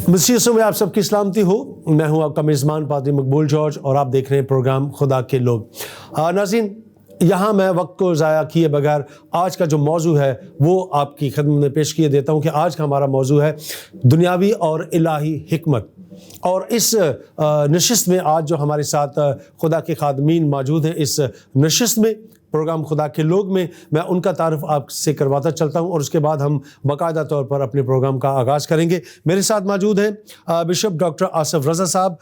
मसीह में आप सबकी सलामती हो। मैं हूं आपका मेज़बान पादरी मकबूल जॉर्ज और आप देख रहे हैं प्रोग्राम खुदा के लोग। नाज़रीन, यहाँ मैं वक्त को ज़ाया किए बगैर आज का जो मौजू है वो आपकी खिदमत में पेश किए देता हूँ कि आज का हमारा मौजू है दुनियावी और इलाही हिकमत। और इस नशिस्त में आज जो हमारे साथ खुदा के खादमीन मौजूद हैं, इस नशिस्त में प्रोग्राम खुदा के लोग में मैं उनका तारुफ आपसे करवाता चलता हूं और उसके बाद हम बाकायदा तौर पर अपने प्रोग्राम का आगाज़ करेंगे। मेरे साथ मौजूद हैं बिशप डॉक्टर आसिफ रज़ा साहब,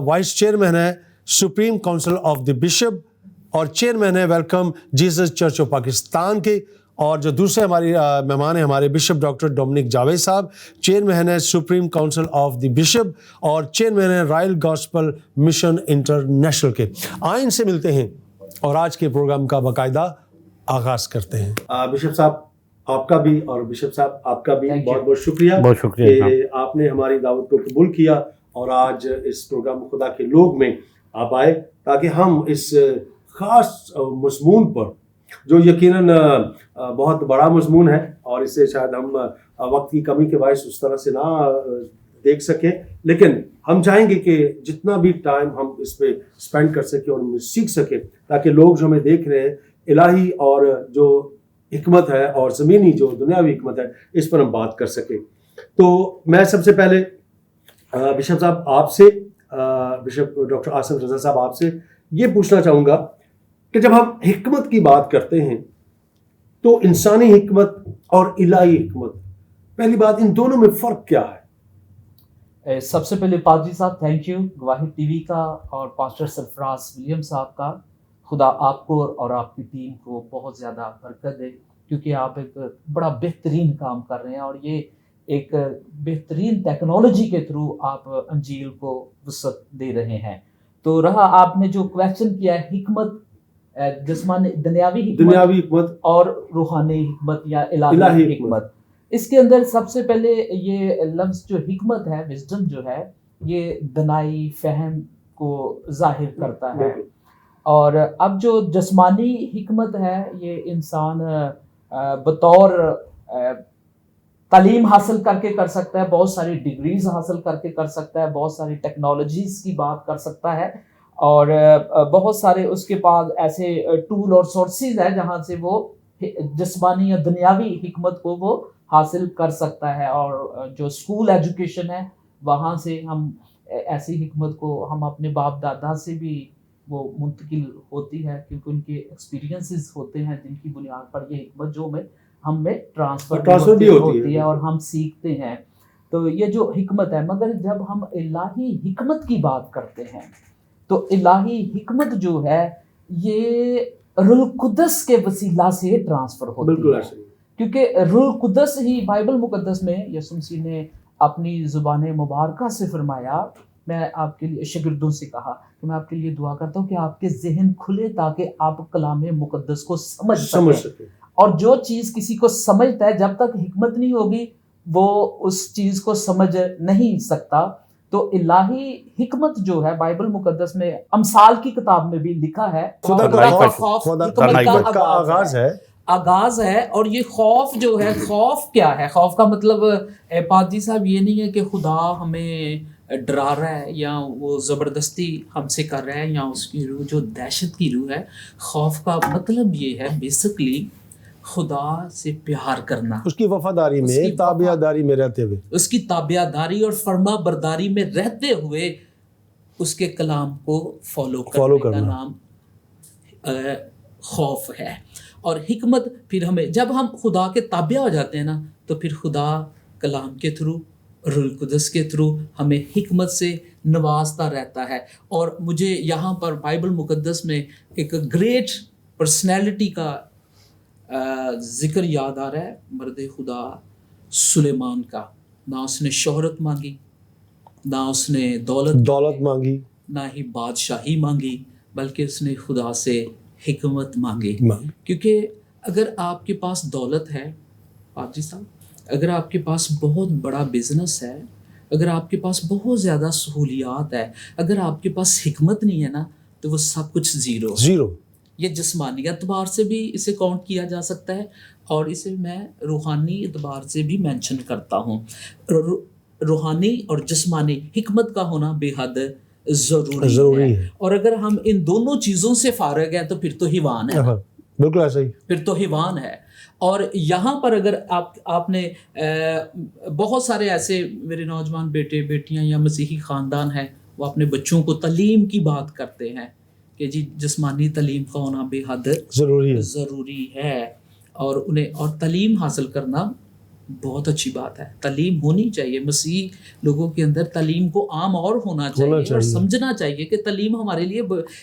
वाइस चेयरमैन है supreme council of the bishop और चेयरमैन है welcome Jesus church of Pakistan के। और जो दूसरे हमारे मेहमान हैं हमारे बिशप डॉक्टर डोमिनिक जावेद साहब, चेयरमैन है supreme council of the bishop और चेयरमैन है रॉयल गॉस्पेल मिशन इंटरनेशनल के। आइन से मिलते हैं और आज के प्रोग्राम का बाकायदा आगाज करते हैं। बिशप साहब आपका भी और बिशप साहब आपका भी बहुत बहुत शुक्रिया कि आपने हमारी दावत को कबूल किया और आज इस प्रोग्राम खुदा के लोग में आप आए ताकि हम इस खास मज़मून पर, जो यकीनन बहुत बड़ा मज़मून है और इसे शायद हम वक्त की कमी के बायस उस तरह से ना देख सकें, लेकिन हम चाहेंगे कि जितना भी टाइम हम इस पे स्पेंड कर सकें और सीख सकें ताकि लोग जो हमें देख रहे हैं इलाही और जो हिकमत है और ज़मीनी जो दुनियावी हिकमत है इस पर हम बात कर सकें। तो मैं सबसे पहले बिशप साहब आपसे, बिशप डॉक्टर आसिफ रज़ा साहब आपसे ये पूछना चाहूँगा कि जब हम हिकमत की बात करते हैं तो इंसानी हिकमत और इलाही हिकमत, पहली बात इन दोनों में फ़र्क क्या है? सबसे पहले पादरी साहब थैंक यू, गवाही टीवी का और पास्टर सरफराज विलियम साहब का। खुदा आपको और आपकी टीम को बहुत ज़्यादा बरकत दे, क्योंकि आप एक बड़ा बेहतरीन काम कर रहे हैं और ये एक बेहतरीन टेक्नोलॉजी के थ्रू आप अंजील को वसअत दे रहे हैं। तो रहा आपने जो क्वेश्चन किया है हिकमत, जिस्मानी दुनियावी हिकमत और रूहानी हिकमत या इलाही हिकमत, इसके अंदर सबसे पहले ये लफ्ज़ जो हिकमत है, विजडम जो है, ये दनाई फहम को जाहिर करता है। और अब जो जिस्मानी हिकमत है ये इंसान बतौर तालीम हासिल करके कर सकता है, बहुत सारी डिग्रीज हासिल करके कर सकता है, बहुत सारी टेक्नोलॉजीज की बात कर सकता है और बहुत सारे उसके पास ऐसे टूल और सोर्सेज है जहाँ से वो जिस्मानी या दुनियावी हिकमत को वो हासिल कर सकता है। और जो स्कूल एजुकेशन है वहाँ से हम ऐसी हिकमत को हम अपने बाप दादा से भी वो मुंतकिल होती है, क्योंकि उनके एक्सपीरियंसेस होते हैं जिनकी बुनियाद पर ये हिकमत जो हम में ट्रांसफर भी होती है और हम सीखते हैं। तो ये जो हिकमत है, मगर जब हम इलाही हिकमत की बात करते हैं तो इलाही हिकमत जो है ये रूह कुदस के वसीला से ट्रांसफर होती है, क्योंकि रूह कुदस ही बाइबल मुकद्दस में यीशु मसीह ने अपनी ज़ुबान मुबारका से फरमाया, मैं आपके लिए शागिर्दों से कहा कि मैं आपके लिए दुआ करता हूँ कि आपके ज़हन खुले ताकि आप कलाम मुकद्दस को समझ सकें। और जो चीज़ किसी को समझता है, जब तक हिकमत नहीं होगी वो उस चीज़ को समझ नहीं सकता। तो इलाही हिकमत जो है बाइबल मुकद्दस में अमसाल की किताब में भी लिखा है, खुदा का खौफ हिकमत का आगाज है। और ये खौफ जो है, खौफ क्या है? खौफ का मतलब पादरी साहब ये नहीं है कि खुदा हमें डरा रहा है या वो ज़बरदस्ती हमसे कर रहा है या उसकी रूह जो दहशत की रूह है। खौफ का मतलब ये है बेसिकली खुदा से प्यार करना, उसकी वफादारी में, ताबियादारी में रहते हुए, उसकी ताबियादारी और फर्मा बरदारी में रहते हुए उसके कलाम को फॉलो करने का नाम खौफ है। और हिकमत फिर हमें, जब हम खुदा के ताबिया हो जाते हैं ना, तो फिर खुदा कलाम के थ्रू, रूह कुदस के थ्रू हमें हिकमत से नवाजता रहता है। और मुझे यहाँ पर बाइबल मुकद्दस में एक ग्रेट पर्सनैलिटी का ज़िक्र याद आ रहा है, मर्द खुदा सुलेमान का। ना उसने शोहरत मांगी, ना उसने दौलत मांगी, ना ही बादशाही मांगी, बल्कि उसने खुदा से हिकमत मांगी। क्योंकि अगर आपके पास दौलत है पादरी साहब, अगर आपके पास बहुत बड़ा बिजनेस है, अगर आपके पास बहुत ज़्यादा सहूलियात है, अगर आपके पास हिकमत नहीं है ना, तो वो सब कुछ ज़ीरो। ये जिस्मानी एतबार से भी इसे काउंट किया जा सकता है और इसे मैं रूहानी एतबार से भी मेंशन करता हूँ। روحانی اور جسمانی حکمت کا ہونا بے حد ضروری ہے. اور اگر ہم ان دونوں چیزوں سے فارغ ہیں تو پھر تو حیوان ہے. بالکل ایسا ہی. پھر تو حیوان ہے. اور یہاں پر اگر آپ نے بہت سارے ایسے میرے نوجوان بیٹے بیٹیاں یا مسیحی خاندان ہیں وہ اپنے بچوں کو تعلیم کی بات کرتے ہیں کہ جی جسمانی تعلیم کا ہونا بے حد ضروری ہے. اور تعلیم حاصل کرنا بہت اچھی بات ہے. تعلیم ہونی چاہیے. مسیح لوگوں کے اندر تعلیم کو عام اور ہونا چاہیے اور سمجھنا چاہیے کہ تعلیم ہمارے لیے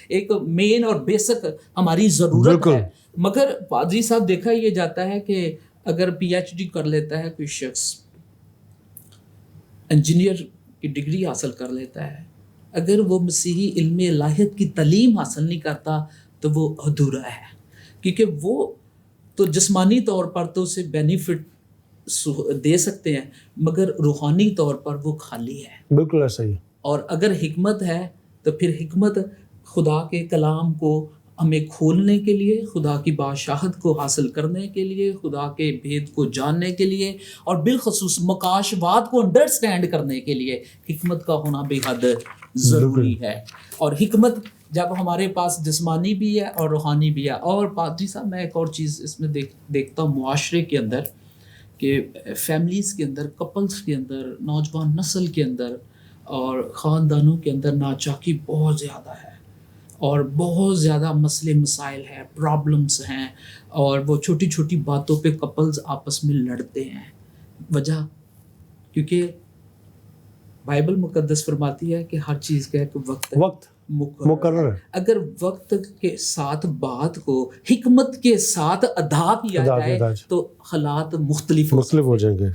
ایک مین اور بیسک ہماری ضرورت ہے. مگر پادری صاحب دیکھا یہ جاتا ہے کہ اگر پی ایچ ڈی کر لیتا ہے کوئی شخص, انجینئر کی ڈگری حاصل کر لیتا ہے, اگر وہ مسیحی علم الہیت کی تعلیم حاصل نہیں کرتا تو وہ ادھورا ہے. کیونکہ وہ تو جسمانی طور پر تو اسے بینیفٹ دے سکتے ہیں مگر روحانی طور پر وہ خالی ہے. بالکل ایسا ہی. اور اگر حکمت ہے تو پھر حکمت خدا کے کلام کو ہمیں کھولنے کے لیے, خدا کی بادشاہت کو حاصل کرنے کے لیے, خدا کے بھید کو جاننے کے لیے اور بالخصوص مکاشفات کو انڈرسٹینڈ کرنے کے لیے حکمت کا ہونا بے حد ضروری ہے. اور حکمت جب ہمارے پاس جسمانی بھی ہے اور روحانی بھی ہے. اور پادری صاحب میں ایک اور چیز اس میں دیکھتا ہوں معاشرے کے اندر کہ فیملیز کے اندر, کپلز کے اندر, نوجوان نسل کے اندر اور خاندانوں کے اندر ناچاکی بہت زیادہ ہے اور بہت زیادہ مسئلے مسائل ہیں, پرابلمس ہیں اور وہ چھوٹی چھوٹی باتوں پہ کپلز آپس میں لڑتے ہیں. وجہ کیونکہ بائبل مقدس فرماتی ہے کہ ہر چیز کا ایک وقت مقرر ہے. اگر وقت کے ساتھ بات کو حکمت کے ساتھ ادا کیا جائے تو حالات مختلف ہو جائیں گے,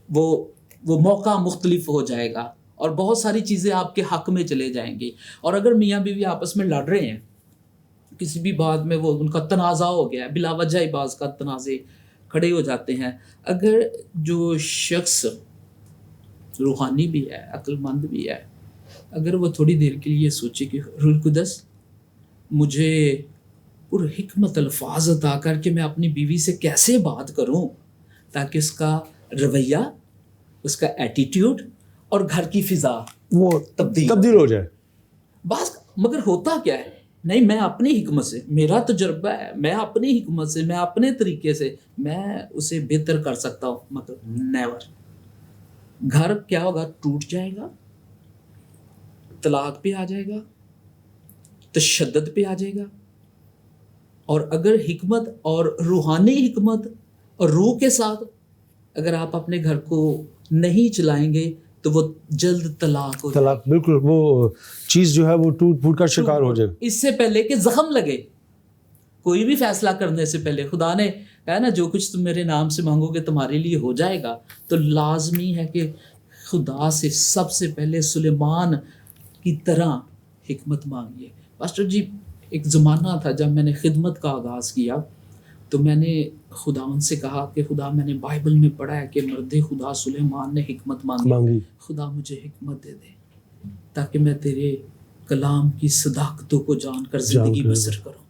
وہ موقع مختلف ہو جائے گا اور بہت ساری چیزیں آپ کے حق میں چلے جائیں گی. اور اگر میاں بیوی آپس میں لڑ رہے ہیں کسی بھی بات میں, وہ ان کا تنازع ہو گیا ہے, بلا وجہ ہی بعض کا تنازع کھڑے ہو جاتے ہیں. اگر جو شخص روحانی بھی ہے, عقل مند بھی ہے, اگر وہ تھوڑی دیر کے لیے سوچے کہ روح القدس مجھے پر حکمت الفاظ عطا کر کے میں اپنی بیوی سے کیسے بات کروں تاکہ اس کا رویہ, اس کا ایٹیٹیوڈ اور گھر کی فضا وہ تبدیل ہو جائے. بس مگر ہوتا کیا ہے, نہیں میں اپنی حکمت سے, میرا تجربہ ہے, میں اپنی حکمت سے, میں اپنے طریقے سے میں اسے بہتر کر سکتا ہوں, مگر نیور. گھر کیا ہوگا, ٹوٹ جائے گا, طلاق پہ آ جائے گا, تشدد پہ آ جائے گا. اور اگر حکمت اور روحانی حکمت اور روح کے ساتھ اگر آپ اپنے گھر کو نہیں چلائیں گے تو وہ جلد طلاق ہو جائے گی. بالکل وہ چیز جو ہے وہ ٹوٹ پھوٹ کا شکار ہو جائے. اس سے پہلے کہ زخم لگے, کوئی بھی فیصلہ کرنے سے پہلے خدا نے کہا نا جو کچھ تم میرے نام سے مانگو گے تمہارے لیے ہو جائے گا. تو لازمی ہے کہ خدا سے سب سے پہلے سلیمان کی طرح حکمت مانگیے. پاسٹر جی ایک زمانہ تھا جب میں نے خدمت کا آغاز کیا تو میں نے خدا ان سے کہا کہ خدا میں نے بائبل میں پڑھا ہے کہ مرد خدا سلیمان نے حکمت مانگی. خدا مجھے حکمت دے دے تاکہ میں تیرے کلام کی صداقتوں کو جان کر زندگی بسر کروں.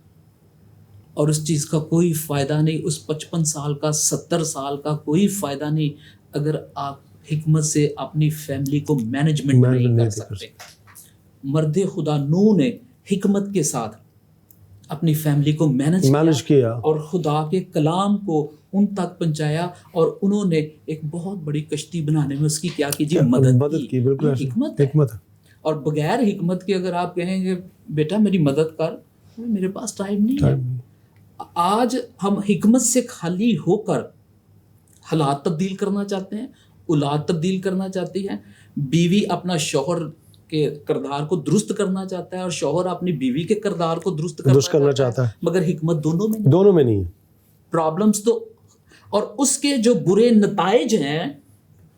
اور اس چیز کا کوئی فائدہ نہیں, اس 55 سال کا 70 سال کا کوئی فائدہ نہیں اگر آپ حکمت سے اپنی فیملی کو مینجمنٹ نہیں کر سکتے. مرد خدا نوح نے حکمت کے ساتھ اپنی فیملی کو مینج کیا اور خدا کے کلام کو ان تک پہنچایا اور انہوں نے ایک بہت بڑی کشتی بنانے میں اس کی کیا کیجیے مدد کی. حکمت ہے. اور بغیر حکمت کے اگر آپ کہیں گے بیٹا میری مدد کر, میرے پاس ٹائم نہیں ہے. آج ہم حکمت سے خالی ہو کر حالات تبدیل کرنا چاہتے ہیں, اولاد تبدیل کرنا چاہتی ہے, بیوی اپنا شوہر کے کردار کو درست کرنا چاہتا ہے اور شوہر اپنی بیوی کے کردار کو درست کرنا چاہتا ہے, مگر حکمت دونوں میں نہیں. پرابلمز تو اور اس کے جو برے نتائج ہیں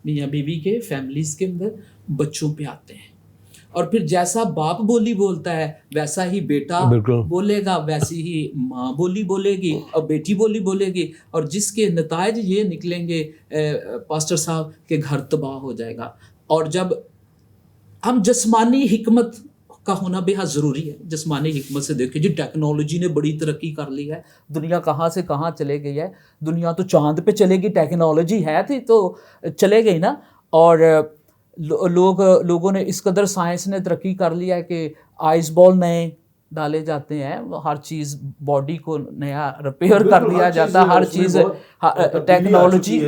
میاں بیوی کے فیملیز کے اندر بچوں پہ آتے ہیں. اور پھر جیسا باپ بولی بولتا ہے ویسا ہی بیٹا بولے گا, ویسی ہی ماں بولی بولے گی اور بیٹی بولی بولے گی, اور جس کے نتائج یہ نکلیں گے پاسٹر صاحب کہ گھر تباہ ہو جائے گا. اور جب ہم جسمانی حکمت کا ہونا بے حد ضروری ہے. جسمانی حکمت سے دیکھیں جی ٹیکنالوجی نے بڑی ترقی کر لی ہے, دنیا کہاں سے کہاں چلے گئی ہے. دنیا تو چاند پہ چلے گی, ٹیکنالوجی ہے تھی تو چلے گئی نا. اور لوگوں نے اس قدر سائنس نے ترقی کر لیا ہے کہ آئس بال نئے ڈالے جاتے ہیں, ہر چیز باڈی کو نیا ریپیئر کر دیا جاتا ہے, ہر چیز ٹیکنالوجی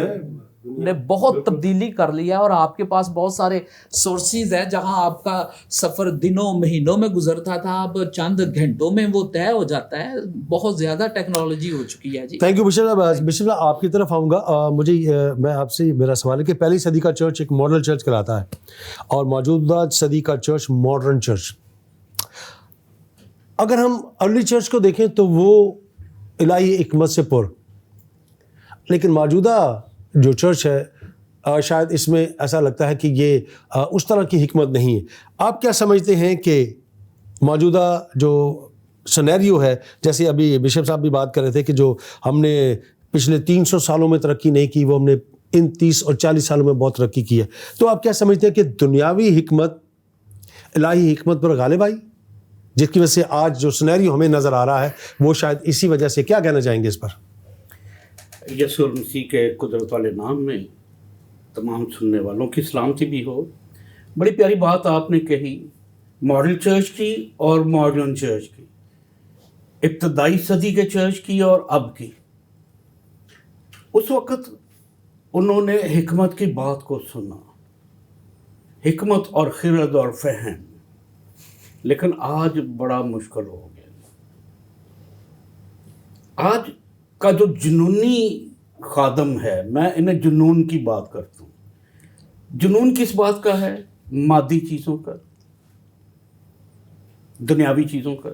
نے بہت تبدیلی کر لیا. اور آپ کے پاس بہت سارے سورسز ہیں جہاں آپ کا سفر دنوں مہینوں میں گزرتا تھا, اب چند گھنٹوں میں وہ طے ہو جاتا ہے. بہت زیادہ ٹیکنالوجی ہو چکی ہے. جی تھینک یو بشر صاحب, آپ کی طرف آؤں گا. مجھے میں آپ سے میرا سوال ہے کہ پہلی صدی کا چرچ ایک ماڈل چرچ کہلاتا ہے اور موجودہ صدی کا چرچ ماڈرن چرچ. اگر ہم ارلی چرچ کو دیکھیں تو وہ الہی حکمت سے پر, لیکن موجودہ جو چرچ ہے شاید اس میں ایسا لگتا ہے کہ یہ اس طرح کی حکمت نہیں ہے. آپ کیا سمجھتے ہیں کہ موجودہ جو سنیریو ہے, جیسے ابھی بشپ صاحب بھی بات کر رہے تھے کہ جو ہم نے پچھلے 300 سالوں میں ترقی نہیں کی وہ ہم نے ان 30 اور 40 سالوں میں بہت ترقی کی ہے, تو آپ کیا سمجھتے ہیں کہ دنیاوی حکمت الہی حکمت پر غالب آئی, جس کی وجہ سے آج جو سنیریو ہمیں نظر آ رہا ہے وہ شاید اسی وجہ سے؟ کیا کہنا چاہیں گے اس پر؟ یسوع مسیح کے قدرت والے نام میں تمام سننے والوں کی سلامتی بھی ہو. بڑی پیاری بات آپ نے کہی ماڈل چرچ کی اور ماڈرن چرچ کی, ابتدائی صدی کے چرچ کی اور اب کی. اس وقت انہوں نے حکمت کی بات کو سنا, حکمت اور خرد اور فہم, لیکن آج بڑا مشکل ہو گیا. آج کا جو جنونی خادم ہے, میں انہیں جنون کی بات کرتا ہوں. جنون کس بات کا ہے؟ مادی چیزوں کا, دنیاوی چیزوں کا.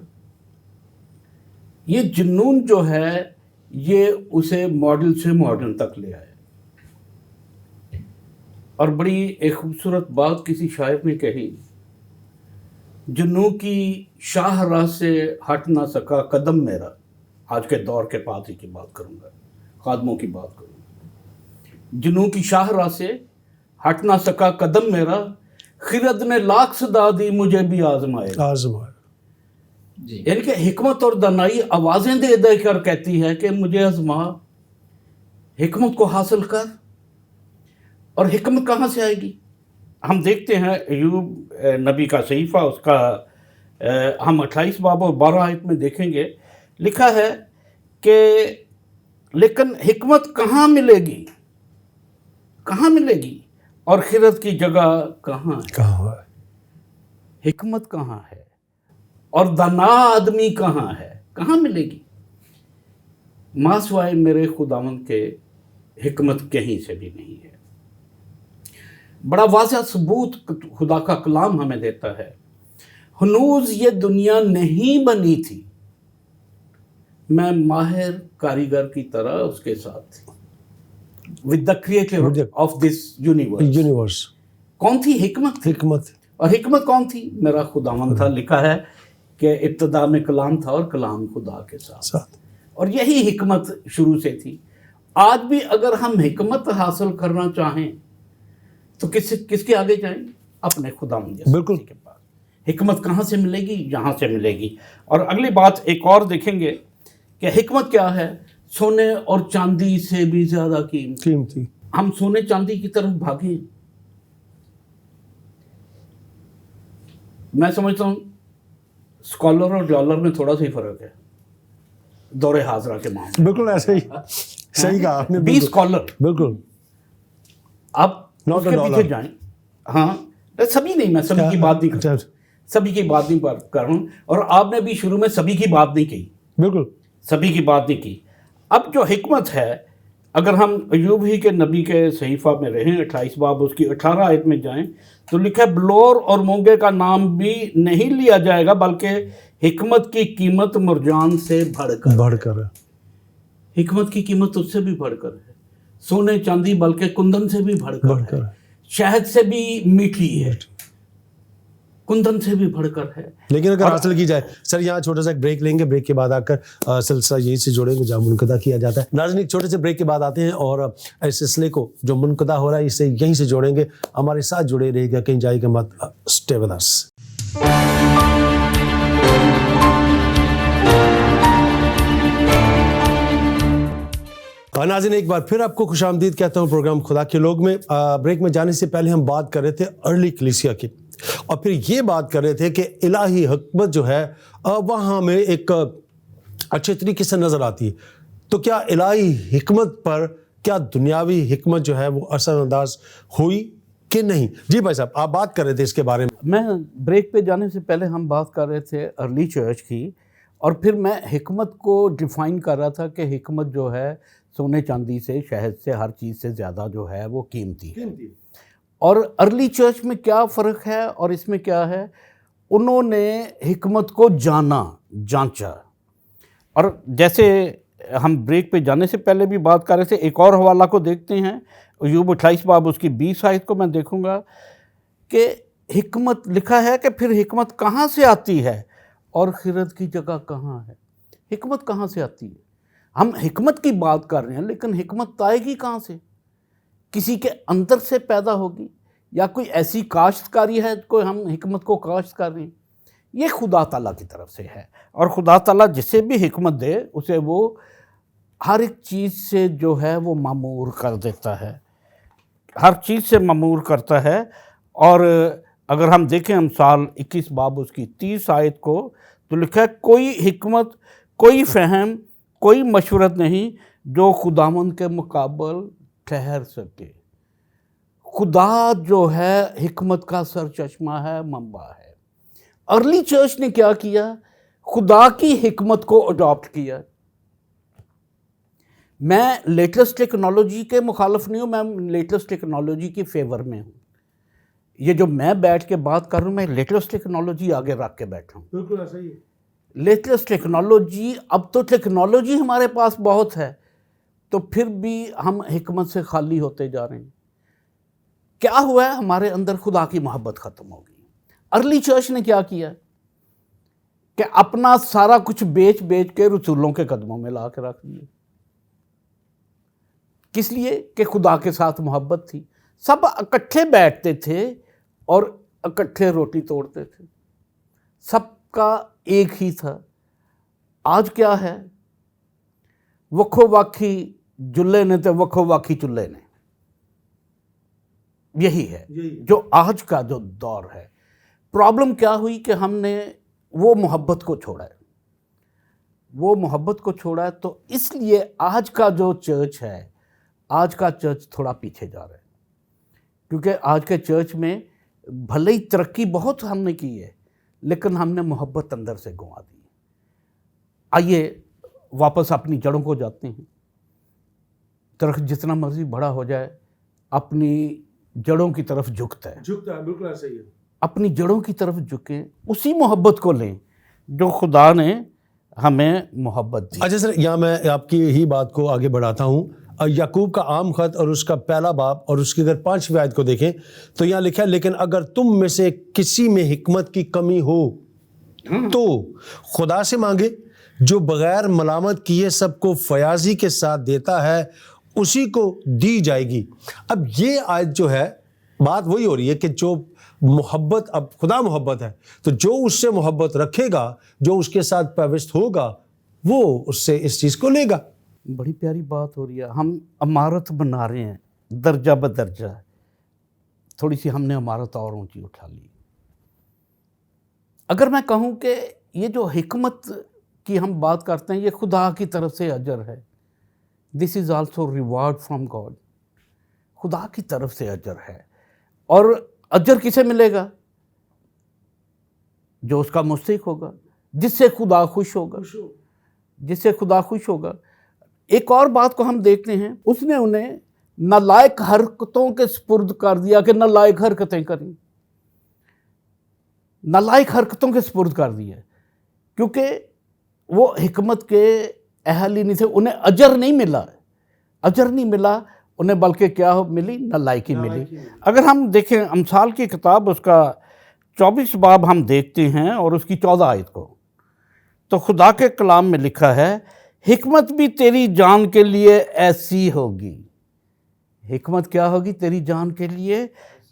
یہ جنون جو ہے یہ اسے ماڈل سے ماڈرن تک لے آئے. اور بڑی ایک خوبصورت بات کسی شاعر نے کہی, جنوں کی شاہ راہ سے ہٹ نہ سکا قدم میرا. آج کے دور کے پادری کی بات کروں گا, خادموں کی بات کروں گا. جنوں کی شاہ راہ سے ہٹ نہ سکا قدم میرا, خرد نے لاکھ صدا دی مجھے بھی آزمائے. یعنی کہ حکمت اور دانائی آوازیں دے دے کر کہتی ہے کہ مجھے آزما, حکمت کو حاصل کر. اور حکمت کہاں سے آئے گی؟ ہم دیکھتے ہیں ایوب نبی کا صحیفہ, اس کا ہم 28 باب اور 12 آیت میں دیکھیں گے, لکھا ہے کہ لیکن حکمت کہاں ملے گی, کہاں ملے گی, اور خرد کی جگہ کہاں ہے؟ حکمت کہاں ہے اور دانا آدمی کہاں ہے, کہاں ملے گی؟ ماں سوائے میرے خداوند کے حکمت کہیں سے بھی نہیں ہے. بڑا واضح ثبوت خدا کا کلام ہمیں دیتا ہے. ہنوز یہ دنیا نہیں بنی تھی, میں ماہر کاریگر کی طرح اس کے ساتھ تھی. with the creator of this universe. کون تھی؟ حکمت. اور حکمت کون تھی؟ میرا خداوند تھا. لکھا ہے کہ ابتدا میں کلام تھا اور کلام خدا کے ساتھ. اور یہی حکمت شروع سے تھی. آج بھی اگر ہم حکمت حاصل کرنا چاہیں تو کس کے آگے جائیں؟ اپنے خداوند بالکل کے پاس. حکمت کہاں سے ملے گی؟ یہاں سے ملے گی. اور اگلی بات ایک اور دیکھیں گے کہ حکمت کیا ہے؟ سونے اور چاندی سے بھی زیادہ قیمتی. ہم سونے چاندی کی طرف بھاگیں. میں سمجھتا ہوں اسکالر اور ڈالر میں تھوڑا سا ہی فرق ہے دور حاضرہ کے معاملے. بالکل ایسے ہی, صحیح کہا آپ نے. 20 اسکالر بالکل. اب اس کے پیچھے جائیں. ہاں سبھی نہیں, میں سبھی کی بات نہیں کرتا, سبھی کی بات نہیں کر رہا ہوں. اور آپ نے بھی شروع میں سبھی کی بات نہیں کی. بالکل سبھی کی بات نہیں کی. اب جو حکمت ہے, اگر ہم ایوب ہی کے نبی کے صحیفہ میں رہیں, 28 باب اس کی 18 آیت میں جائیں تو لکھا ہے بلور اور مونگے کا نام بھی نہیں لیا جائے گا, بلکہ حکمت کی قیمت مرجان سے بڑھ کر ہے. حکمت کی قیمت اس سے بھی بڑھ کر ہے. سونے چاندی بلکہ کندن سے بھی بڑھ کر ہے. شہد سے بھی میٹھی ہے, کندن سے بھی بڑھ کر ہے. لیکن اگر حاصل کی جائے. سر یہاں چھوٹا سا ایک بریک لیں گے, بریک کے بعد آ کر سلسلہ یہیں سے جوڑیں گے جہاں منقطع کیا جاتا ہے. ناظرین ایک چھوٹے سے بریک کے بعد آتے ہیں اور اس سلسلے کو جو منقطع ہو رہا ہے اسے یہیں سے جوڑیں گے. ہمارے ساتھ جڑے رہے گا, کہیں جائے گا مت. Stay with us. नाज़रीन, एक बार फिर आपको खुशामदीद कहता हूँ प्रोग्राम खुदा के लोग में। ब्रेक में जाने से पहले हम बात कर रहे थे अर्ली कलीसिया की, और फिर ये बात कर रहे थे कि इलाही हिकमत जो है वहाँ हमें एक अच्छे तरीके से नज़र आती है। तो क्या इलाही हिकमत पर क्या दुनियावी हिकमत जो है वो असरअंदाज हुई कि नहीं? जी भाई साहब, आप बात कर रहे थे इसके बारे में। मैं ब्रेक पे जाने से पहले हम बात कर रहे थे अर्ली चर्च की, और फिर मैं हिकमत को डिफ़ाइन कर रहा था कि हिकमत जो है सोने चांदी से, शहद से, हर चीज़ से ज़्यादा जो है वो कीमती है। और अर्ली चर्च में क्या फ़र्क है और इसमें क्या है? उन्होंने हिकमत को जाना, जांचा। और जैसे हम ब्रेक पे जाने से पहले भी बात कर रहे थे, एक और हवाला को देखते हैं, अय्यूब 28 बाब उसकी 20 आयत को मैं देखूंगा कि हिकमत लिखा है कि फिर हिकमत कहाँ से आती है और खिरद की जगह कहाँ है? हिकमत कहाँ से आती है? हम हिकमत की बात कर रहे हैं, लेकिन हिकमत आएगी कहाँ से? किसी के अंदर से पैदा होगी, या कोई ऐसी काश्तकारी है कोई हम हिकमत को काश्त कर रहे हैं? ये खुदा ताला की तरफ से है, और खुदा ताला जिसे भी हिकमत दे उसे वो हर एक चीज़ से जो है वो मामूर कर देता है, हर चीज़ से मामूर करता है। और अगर हम देखें अमसाल 21 बाब उसकी 30 आयत को, तो लिखा है कोई हिकमत, कोई फ़हम, कोई मशवरत नहीं जो खुदावंद के मुकाबल ठहर सके। खुदा जो है हिकमत का सर चश्मा है, मंबा है। अर्ली चर्च ने क्या किया? खुदा की हिकमत को अडॉप्ट किया। मैं लेटेस्ट टेक्नोलॉजी के मुखालफ नहीं हूँ, मैं लेटेस्ट टेक्नोलॉजी की फेवर में हूँ। ये जो मैं बैठ के बात कर रहा हूँ, मैं लेटेस्ट टेक्नोलॉजी आगे रख के बैठा हूँ। बिल्कुल ऐसा ही है। लेटेस्ट टेक्नोलॉजी, अब तो टेक्नोलॉजी हमारे पास बहुत है, तो फिर भी हम हिकमत से खाली होते जा रहे हैं। क्या हुआ है? हमारे अंदर खुदा की मोहब्बत ख़त्म हो गई। अर्ली चर्च ने क्या किया कि अपना सारा कुछ बेच बेच के रसूलों के कदमों में ला के रख दिए। किस लिए? कि खुदा के साथ मोहब्बत थी। सब इकट्ठे बैठते थे और इकट्ठे रोटी तोड़ते थे, सबका एक ही था। आज क्या है? वखो वाखी जुल्ले ने तो वखो वाखी चुल्ले ने। यही है जो आज का जो दौर है। प्रॉब्लम क्या हुई कि हमने वो मोहब्बत को छोड़ा है, वो मोहब्बत को छोड़ा है, तो इसलिए आज का जो चर्च है, आज का चर्च थोड़ा पीछे जा रहा है। क्योंकि आज के चर्च में भले ही तरक्की बहुत हमने की है, लेकिन हमने मोहब्बत अंदर से गंवा दी। आइए वापस अपनी जड़ों को जाते हैं। दरख्त जितना मर्जी बड़ा हो जाए, अपनी जड़ों की तरफ झुकता है। बिल्कुल ऐसा ही है। अपनी जड़ों की तरफ झुकें, उसी मोहब्बत को लें जो खुदा ने हमें मोहब्बत दी। अच्छा सर, यहाँ मैं आपकी ही बात को आगे बढ़ाता हूँ। याकूब का आम खत और उसका पहला बाब और उसकी अगर 5वीं आयत को देखें तो यहाँ लिखा है, लेकिन अगर तुम में से किसी में हिकमत की कमी हो तो खुदा से मांगे, जो बगैर मलामत किए सबको फयाजी के साथ देता है, उसी को दी जाएगी। अब ये आयत जो है, बात वही हो रही है कि जो मोहब्बत, अब खुदा मोहब्बत है, तो जो उससे मोहब्बत रखेगा, जो उसके साथ पैवस्त होगा, वो उससे इस चीज़ को लेगा। बड़ी प्यारी बात हो रही है। हम इमारत बना रहे हैं दर्जा बदर्जा, थोड़ी सी हमने इमारत और ऊंची उठा ली। अगर मैं कहूँ कि ये जो हिकमत की हम बात करते हैं, ये खुदा की तरफ से अजर है। This is also reward from God. खुदा की तरफ से अजर है। और अजर किसे मिलेगा? जो उसका मुस्तहिक होगा, जिससे खुदा खुश होगा, जिससे खुदा खुश होगा। एक और बात को हम देखते हैं, उसने उन्हें नालायक हरकतों के स्पुर्द कर दिया कि नालायक हरकतें करें। नालायक हरकतों के स्पुर्द कर दिया, क्योंकि वो हिकमत के अहल ही नहीं थे। उन्हें अजर नहीं मिला, अजर नहीं मिला उन्हें, बल्कि क्या मिली? नालायकी मिली। अगर हम देखें अमसाल की किताब उसका 24 बाब हम देखते हैं और उसकी 14 आयत को, तो खुदा के कलाम में लिखा है, हिकमत भी तेरी जान के लिए ऐसी होगी। हिकमत क्या होगी? तेरी जान के लिए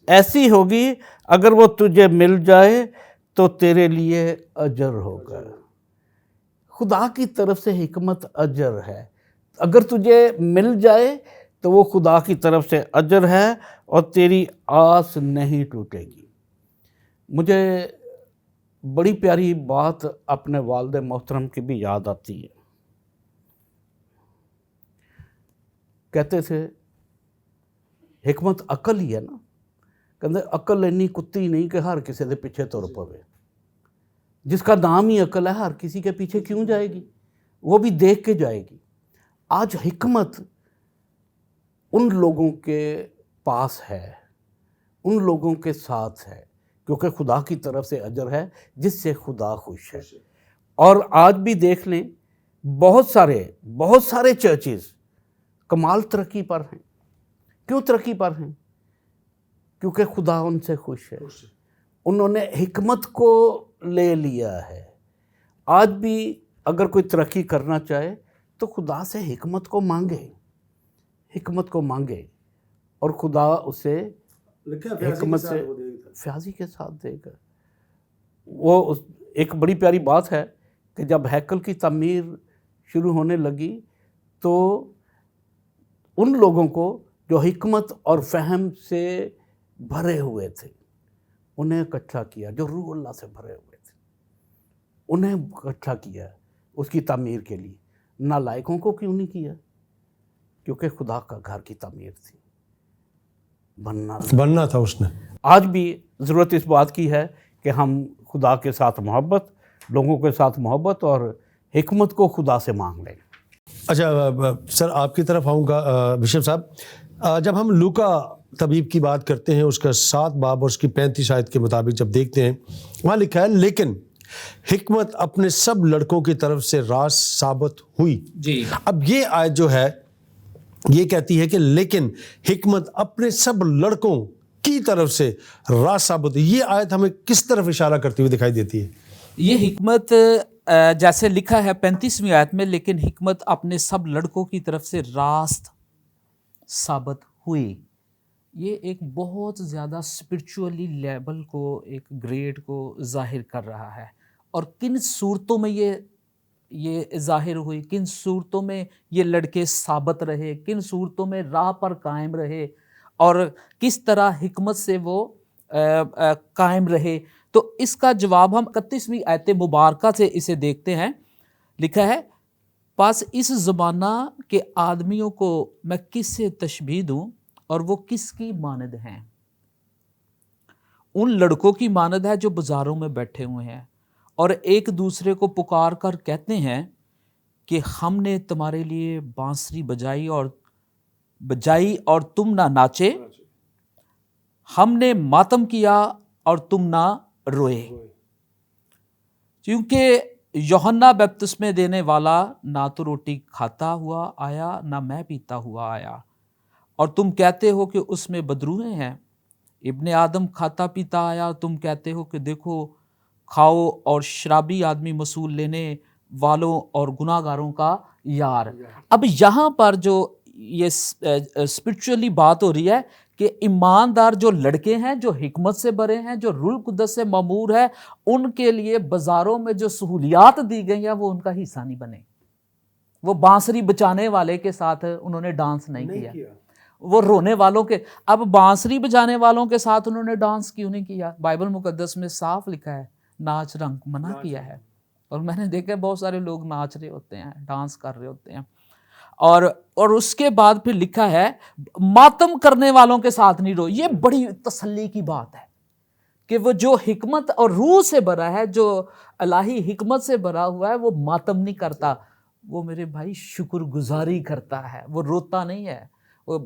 ऐसी होगी, अगर वो तुझे मिल जाए तो तेरे लिए अजर होगा। खुदा की तरफ से हिकमत अजर है। اگر تجھے مل جائے تو وہ خدا کی طرف سے اجر ہے اور تیری آس نہیں ٹوٹے گی۔ مجھے بڑی پیاری بات اپنے والد محترم کی بھی یاد آتی ہے۔ کہتے تھے حکمت عقل ہی ہے نا، کہتے عقل اینی کتی نہیں کہ ہر کسی دے پیچھے تر پوے، جس کا نام ہی عقل ہے ہر کسی کے پیچھے کیوں جائے گی، وہ بھی دیکھ کے جائے گی۔ آج حکمت ان لوگوں کے پاس ہے، ان لوگوں کے ساتھ ہے، کیونکہ خدا کی طرف سے اجر ہے جس سے خدا خوش ہے۔ اور آج بھی دیکھ لیں بہت سارے چرچز کمال ترقی پر ہیں۔ کیوں ترقی پر ہیں؟ کیونکہ خدا ان سے خوش ہے، انہوں نے حکمت کو لے لیا ہے۔ آج بھی اگر کوئی ترقی کرنا چاہے تو خدا سے حکمت کو مانگے اور خدا اسے حکمت سے فیاضی کے ساتھ دے گا۔ وہ ایک بڑی پیاری بات ہے کہ جب ہیکل کی تعمیر شروع ہونے لگی تو ان لوگوں کو جو حکمت اور فہم سے بھرے ہوئے تھے انہیں اکٹھا کیا، جو روح اللہ سے بھرے ہوئے تھے انہیں اکٹھا کیا اس کی تعمیر کے لیے۔ نالائقوں کو کیوں نہیں کیا؟ کیونکہ خدا کا گھر کی تعمیر تھی، بننا تھا اس نے۔ آج بھی ضرورت اس بات کی ہے کہ ہم خدا کے ساتھ محبت، لوگوں کے ساتھ محبت اور حکمت کو خدا سے مانگ لیں۔ اچھا سر، آپ کی طرف آؤں گا بشپ صاحب۔ جب ہم لوکا طبیب کی بات کرتے ہیں، اس کا 7 باب اور اس کی 35 آیت کے مطابق جب دیکھتے ہیں، وہاں لکھا ہے لیکن حکمت اپنے سب لڑکوں کی طرف سے راست ثابت ہوئی۔ جی، اب یہ آیت جو ہے یہ کہتی ہے کہ لیکن حکمت اپنے سب لڑکوں کی طرف سے راست ثابت ہوئی۔ یہ آیت ہمیں کس طرف اشارہ کرتی ہوئی دکھائی دیتی ہے؟ یہ حکمت جیسے لکھا ہے 35ویں آیت میں، لیکن حکمت اپنے سب لڑکوں کی طرف سے راست ثابت ہوئی۔ یہ ایک بہت زیادہ اسپرچولی لیول کو، ایک گریڈ کو ظاہر کر رہا ہے۔ اور کن صورتوں میں یہ ظاہر ہوئی، کن صورتوں میں یہ لڑکے ثابت رہے، کن صورتوں میں راہ پر قائم رہے، اور کس طرح حکمت سے وہ قائم رہے۔ تو اس کا جواب ہم 31ویں آیت مبارکہ سے اسے دیکھتے ہیں۔ لکھا ہے پس اس زمانہ کے آدمیوں کو میں کس سے تشبیہ دوں اور وہ کس کی مانند ہیں؟ ان لڑکوں کی مانند ہے جو بازاروں میں بیٹھے ہوئے ہیں اور ایک دوسرے کو پکار کر کہتے ہیں کہ ہم نے تمہارے لیے بانسری بجائی اور تم نہ ناچے، ہم نے ماتم کیا اور تم نہ روئے۔ کیونکہ یوحنا بپتسمہ دینے والا نہ تو روٹی کھاتا ہوا آیا نہ میں پیتا ہوا آیا، اور تم کہتے ہو کہ اس میں بدروہیں ہیں۔ ابن آدم کھاتا پیتا آیا، تم کہتے ہو کہ دیکھو کھاؤ اور شرابی آدمی وصول لینے والوں اور گناہ گاروں کا یار۔ اب یہاں پر جو یہ اسپرچولی بات ہو رہی ہے کہ ایماندار جو لڑکے ہیں، جو حکمت سے بھرے ہیں، جو روح القدس سے مامور ہے، ان کے لیے بازاروں میں جو سہولیات دی گئی ہیں وہ ان کا حصہ نہیں بنے۔ وہ بانسری بجانے والے کے ساتھ انہوں نے ڈانس نہیں کیا، وہ رونے والوں کے، اب بانسری بجانے والوں کے ساتھ انہوں نے ڈانس کیوں نہیں کیا؟ بائبل مقدس میں صاف لکھا ہے ناچ رنگ منع کیا ہے۔ اور میں نے دیکھا بہت سارے لوگ ناچ رہے ہوتے ہیں، ڈانس کر رہے ہوتے ہیں، اور اس کے بعد پھر لکھا ہے ماتم کرنے والوں کے ساتھ نہیں رو۔ یہ بڑی تسلی کی بات ہے کہ وہ جو حکمت اور روح سے بھرا ہے، جو الہی حکمت سے بھرا ہوا ہے، وہ ماتم نہیں کرتا، وہ میرے بھائی شکر گزاری کرتا ہے، وہ روتا نہیں ہے۔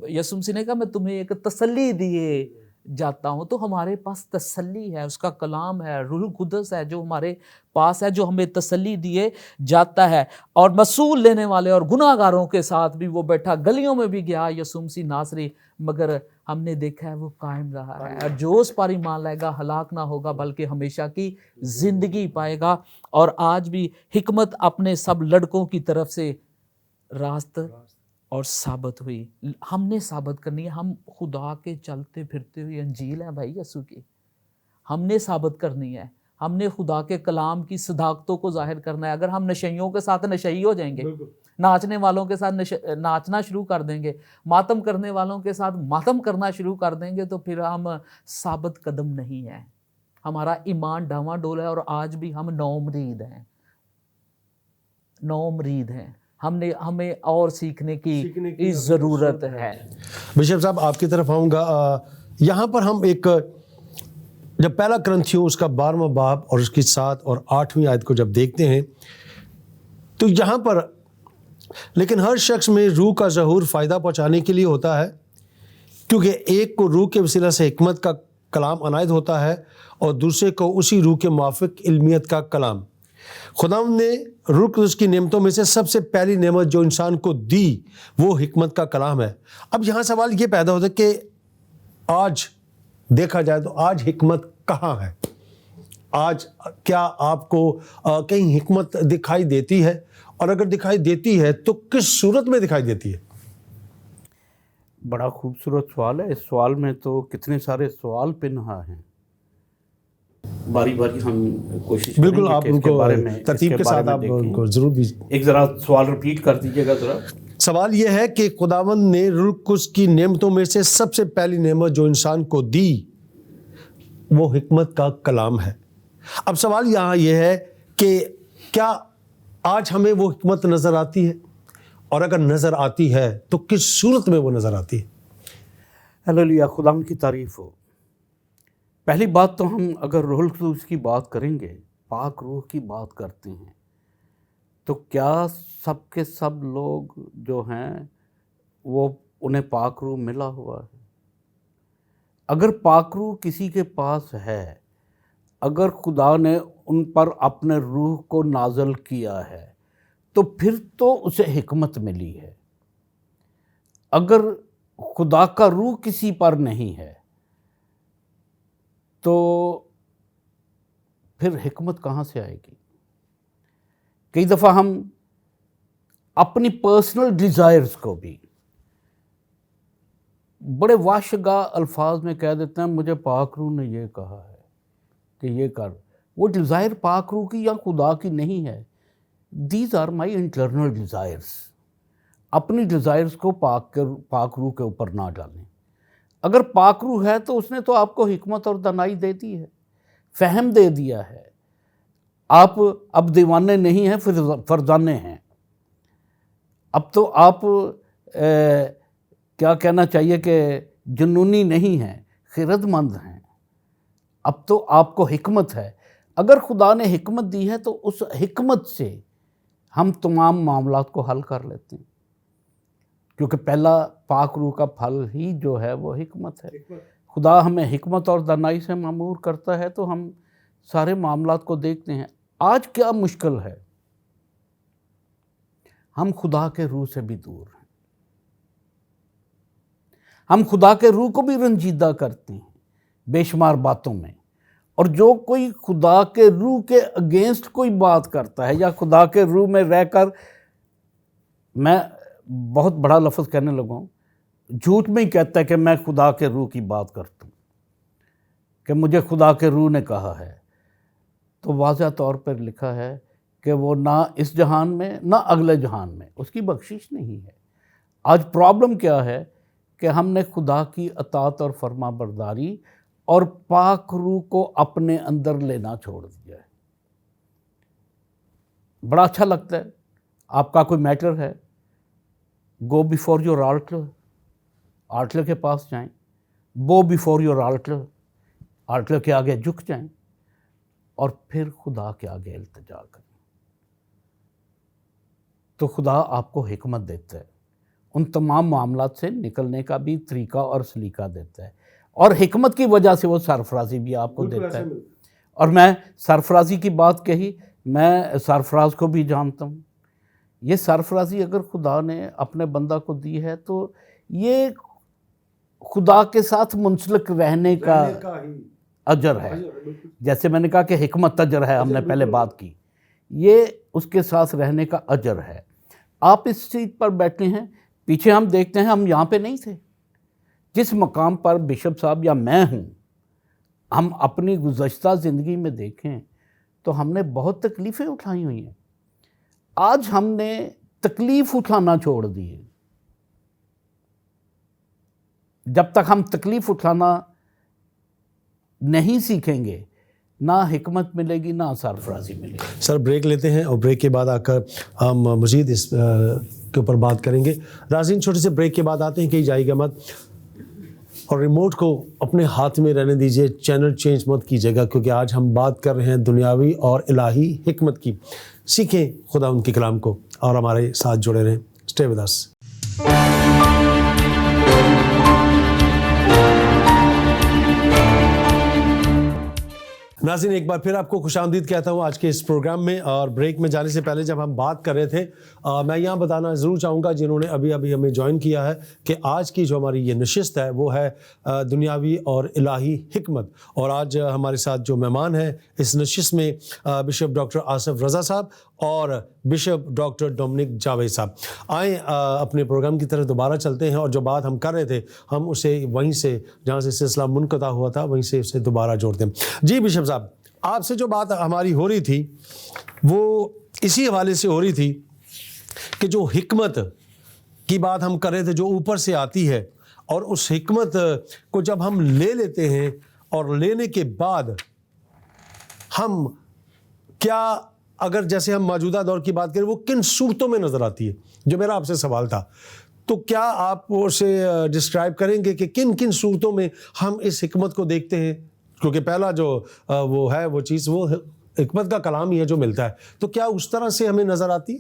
یسوع مسیح نے کہا میں تمہیں ایک تسلی دیے جاتا ہوں۔ تو ہمارے پاس تسلی ہے، اس کا کلام ہے، روح القدس ہے جو ہمارے پاس ہے، جو ہمیں تسلی دیے جاتا ہے۔ اور مسول لینے والے اور گناہ گاروں کے ساتھ بھی وہ بیٹھا، گلیوں میں بھی گیا یسوع مسیح ناصری، مگر ہم نے دیکھا ہے وہ قائم رہا ہے، اور جو اس پر ایمان لائے گا ہلاک نہ ہوگا بلکہ ہمیشہ کی زندگی پائے گا۔ اور آج بھی حکمت اپنے سب لڑکوں کی طرف سے راست اور ثابت ہوئی۔ ہم نے ثابت کرنی ہے، ہم خدا کے چلتے پھرتے ہوئے انجیل ہے بھائی یسوع کی، ہم نے ثابت کرنی ہے، ہم نے خدا کے کلام کی صداقتوں کو ظاہر کرنا ہے۔ اگر ہم نشیوں کے ساتھ نشئی ہو جائیں گے، नाचने वालों के साथ नाचना शुरू कर देंगे, मातम करने वालों के साथ मातम करना शुरू कर देंगे, तो फिर हम साबित कदम नहीं हैं, हमारा ईमान डावाडोल है और आज भी हम नौमरीद हैं। हमें और सीखने की ज़रूरत है। बिशप साहब आपकी तरफ आऊँगा। यहाँ पर हम एक, जब पहला करंथियों उसका 12वां बाब और उसकी 7 और 8वीं आयत को जब देखते हैं तो यहाँ पर, लेकिन हर शख्स में रूह का ज़हूर फ़ायदा पहुँचाने के लिए होता है, क्योंकि एक को रूह के वसीला से हिकमत का कलाम अनायत होता है और दूसरे को उसी रूह के मुआफ़िक इल्मियत का कलाम। खुदा ने रूह कुद्स की नेमतों में से सबसे पहली नेमत जो इंसान को दी वो हिकमत का कलाम है। अब यहाँ सवाल ये पैदा होता है कि आज देखा जाए तो आज हिकमत कहाँ है? आज क्या आपको कहीं हिकमत दिखाई देती है, और अगर दिखाई देती है तो किस सूरत में दिखाई देती है? बड़ा खूबसूरत सवाल है। इस सवाल में तो कितने सारे सवाल पिन्हा हैं। बारी बारी हम कोशिश बिल्कुल, करेंगे आप कि इसके उनको बारे में, तरतीब के साथ आप उनको जरूर भी। एक ज़रा सवाल रिपीट कर दीजिएगा ज़रा। सवाल यह है कि खुदावंद ने रूह कुद्स की नेमतों में से सबसे पहली नेमत जो इंसान को दी वो हिकमत का कलाम है। अब सवाल यहाँ यह है कि क्या आज हमें वो हिकमत नज़र आती है, और अगर नज़र आती है तो किस सूरत में वो नज़र आती है? हालेलुया, खुदा की तारीफ़ हो। पहली बात तो हम अगर रूहुल कुद्स की बात करेंगे, पाक रूह की बात करते हैं, तो क्या सब के सब लोग जो हैं वो उन्हें पाक रूह मिला हुआ है? अगर पाक रूह किसी के पास है, अगर खुदा ने उन पर अपने रूह को नाज़िल किया है, तो फिर तो उसे हिकमत मिली है। अगर खुदा का रूह किसी पर नहीं है तो फिर हिकमत कहाँ से आएगी? कई दफ़ा हम अपनी पर्सनल डिज़ायर्स को भी बड़े वाशगा अल्फाज में कह देते हैं, मुझे पाक रूह ने ये कहा है कि ये कर। वो डिज़ायर पाक रूह की या खुदा की नहीं है। These are my internal desires. अपनी डिज़ायर्स को पाक रूह के ऊपर ना डालें। अगर पाक रूह है तो उसने तो आपको हिकमत और दानाई दे दी है, फ़हम दे दिया है। आप अब दीवाने नहीं हैं, फिर फरजाने हैं। अब तो आप क्या कहना चाहिए कि जुनूनी नहीं हैं, खिरदमंद हैं। अब तो आपको हिकमत है। अगर खुदा ने हिकमत दी है तो उस हिकमत से हम तमाम मामलात को हल कर लेते हैं, क्योंकि पहला पाक रूह का फल ही जो है वो हिकमत है। खुदा हमें हिकमत और दानाई से मामूर करता है तो हम सारे मामलात को देखते हैं। आज क्या मुश्किल है, हम खुदा के रूह से भी दूर हैं। हम खुदा के रूह को भी रंजीदा करते हैं बेशुमार बातों में, और जो कोई खुदा के रूह के अगेंस्ट कोई बात करता है या खुदा के रूह में रहकर, मैं बहुत बड़ा लफ्ज़ कहने लगा हूँ, झूठ में ही कहता है कि मैं खुदा के रूह की बात करता हूँ, कि मुझे खुदा के रूह ने कहा है, तो वाज़ह तौर पर लिखा है कि वो ना इस जहान में ना अगले जहान में उसकी बख्शिश नहीं है। आज प्रॉब्लम क्या है कि हमने खुदा की अतात और फरमा बरदारी और पाक रूह को अपने अंदर लेना छोड़ दिया है। बड़ा अच्छा लगता है, आपका कोई मैटर है, go before your alter, alter के पास जाएं, बो बिफोर योर आल्टर, आल्टर के आगे झुक जाएं और फिर खुदा के आगे इल्तिजा करें, तो खुदा आपको हिकमत देता है। उन तमाम मामलात से निकलने का भी तरीका और सलीका देता है, और हिकमत की वजह से वो सरफराजी भी आपको देता है। और मैं सरफराजी की बात कही, मैं सरफराज को भी जानता हूँ। ये सरफराजी अगर खुदा ने अपने बंदा को दी है तो ये खुदा के साथ मुंसलिक रहने का अजर है। जैसे मैंने कहा कि हिकमत अजर है, हमने पहले बात की, ये उसके साथ रहने का अजर है। आप इस सीट पर बैठे हैं, पीछे हम देखते हैं, हम यहाँ पे नहीं थे। जिस मकाम पर बिशप साहब या मैं हूँ, हम अपनी गुज़श्ता ज़िंदगी में देखें तो हमने बहुत तकलीफ़ें उठाई हुई हैं। आज हमने तकलीफ उठाना छोड़ दिए। जब तक हम तकलीफ उठाना नहीं सीखेंगे, ना हिकमत मिलेगी, ना सरफराजी मिलेगी। सर ब्रेक लेते हैं और ब्रेक के बाद आकर हम मज़ीद इस के ऊपर बात करेंगे। नाज़रीन, छोटे से ब्रेक के बाद आते हैं, कहीं जाइएगा मत और रिमोट को अपने हाथ में रहने दीजिए, चैनल चेंज मत कीजिएगा, क्योंकि आज हम बात कर रहे हैं दुनियावी और इलाही हिकमत की। सीखें खुदा उनके कलाम को और हमारे साथ जुड़े रहें। Stay with us. नाज़रीन, एक बार फिर आपको खुशामदीद कहता हूँ आज के इस प्रोग्राम में। और ब्रेक में जाने से पहले जब हम बात कर रहे थे, मैं यहाँ बताना ज़रूर चाहूँगा जिन्होंने अभी अभी हमें ज्वाइन किया है कि आज की जो हमारी ये नशिस्त है वो है दुनियावी और इलाही हिकमत। और आज हमारे साथ जो मेहमान हैं इस नशिस्त में बिशप डॉक्टर आसिफ रज़ा साहब और बिशप डॉक्टर डोमिनिक जावेद साहब। आए अपने प्रोग्राम की तरफ दोबारा चलते हैं और जो बात हम कर रहे थे हम उसे वहीं से जहाँ से सिलसिला मुनक़ता हुआ था वहीं से उसे दोबारा जोड़ते हैं। जी बिशप साहब, आपसे जो बात हमारी हो रही थी वो इसी हवाले से हो रही थी कि जो हिकमत की बात हम कर रहे थे जो ऊपर से आती है, और उस हिकमत को जब हम ले लेते हैं और लेने के बाद हम क्या, अगर जैसे हम मौजूदा दौर की बात करें, वो किन सूरतों में नज़र आती है, जो मेरा आपसे सवाल था, तो क्या आप उसे डिस्क्राइब करेंगे कि किन किन सूरतों में हम इस हिकमत को देखते हैं? क्योंकि पहला जो वो है वो चीज़ वो हिकमत का कलाम ही है जो मिलता है, तो क्या उस तरह से हमें नज़र आती है?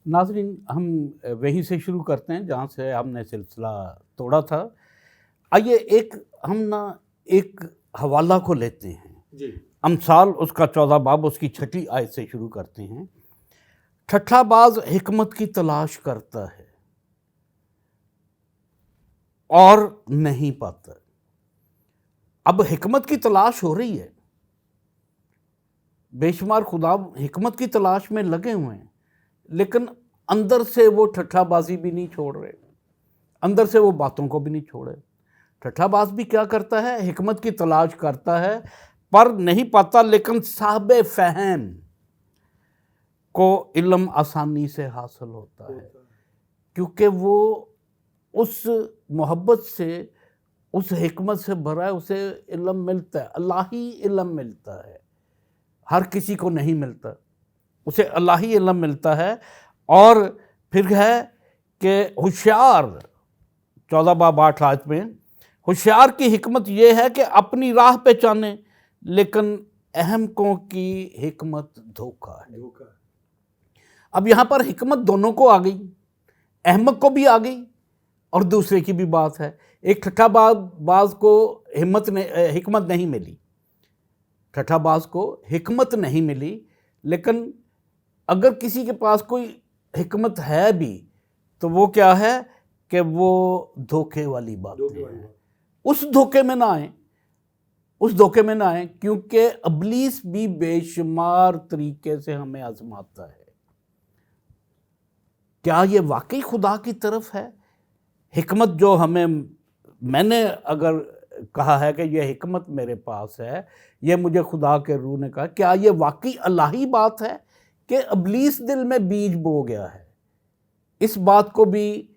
नाज़रीन, हम वहीं से शुरू करते हैं जहाँ से हमने सिलसिला तोड़ा था। आइए हम एक हवाला को लेते हैं जी। अमसाल उसका 14 बाब उसकी 6 आयत से शुरू करते हैं। ठट्ठाबाज हिकमत की तलाश करता है और नहीं पाता। अब हिकमत की तलाश हो रही है, बेशुमार खुदा हिकमत की तलाश में लगे हुए हैं, लेकिन अंदर से वो ठट्ठाबाजी भी नहीं छोड़ रहे, अंदर से वो बातों को भी नहीं छोड़े। ठट्ठाबाज भी क्या करता है? हिकमत की तलाश करता है पर नहीं पाता, लेकिन साहब फहम को इल्म आसानी से हासिल होता है, क्योंकि वो उस मोहब्बत से, उस हिकमत से भरा है, उसे इल्म मिलता है, अल्लाही इल्म मिलता है, हर किसी को नहीं मिलता, उसे अल्लाही इल्म मिलता है। और फिर है कि होशियार 14 बाब 8 आयत में, होशियार की हिकमत ये है कि अपनी राह पहचाने, लेकिन अहमकों की हिकमत धोखा है। अब यहाँ पर हिकमत दोनों को आ गई, अहमक को भी आ गई और दूसरे की भी बात है। एक ठट्ठाबाज को हिकमत नहीं मिली, ठट्ठाबाज को हिकमत नहीं मिली, लेकिन अगर किसी के पास कोई हिकमत है भी तो वो क्या है कि वो धोखे वाली बातें हैं। उस धोखे में ना आए, उस धोखे में ना आए, क्योंकि इब्लीस भी बेशुमार तरीके से हमें आजमाता है। क्या ये वाकई खुदा की तरफ है? हिकमत जो मैंने अगर कहा है कि ये हिकमत मेरे पास है, ये मुझे खुदा के रूह ने कहा, क्या ये वाकई अल्लाही बात है कि इब्लीस दिल में बीज बो गया है? इस बात को भी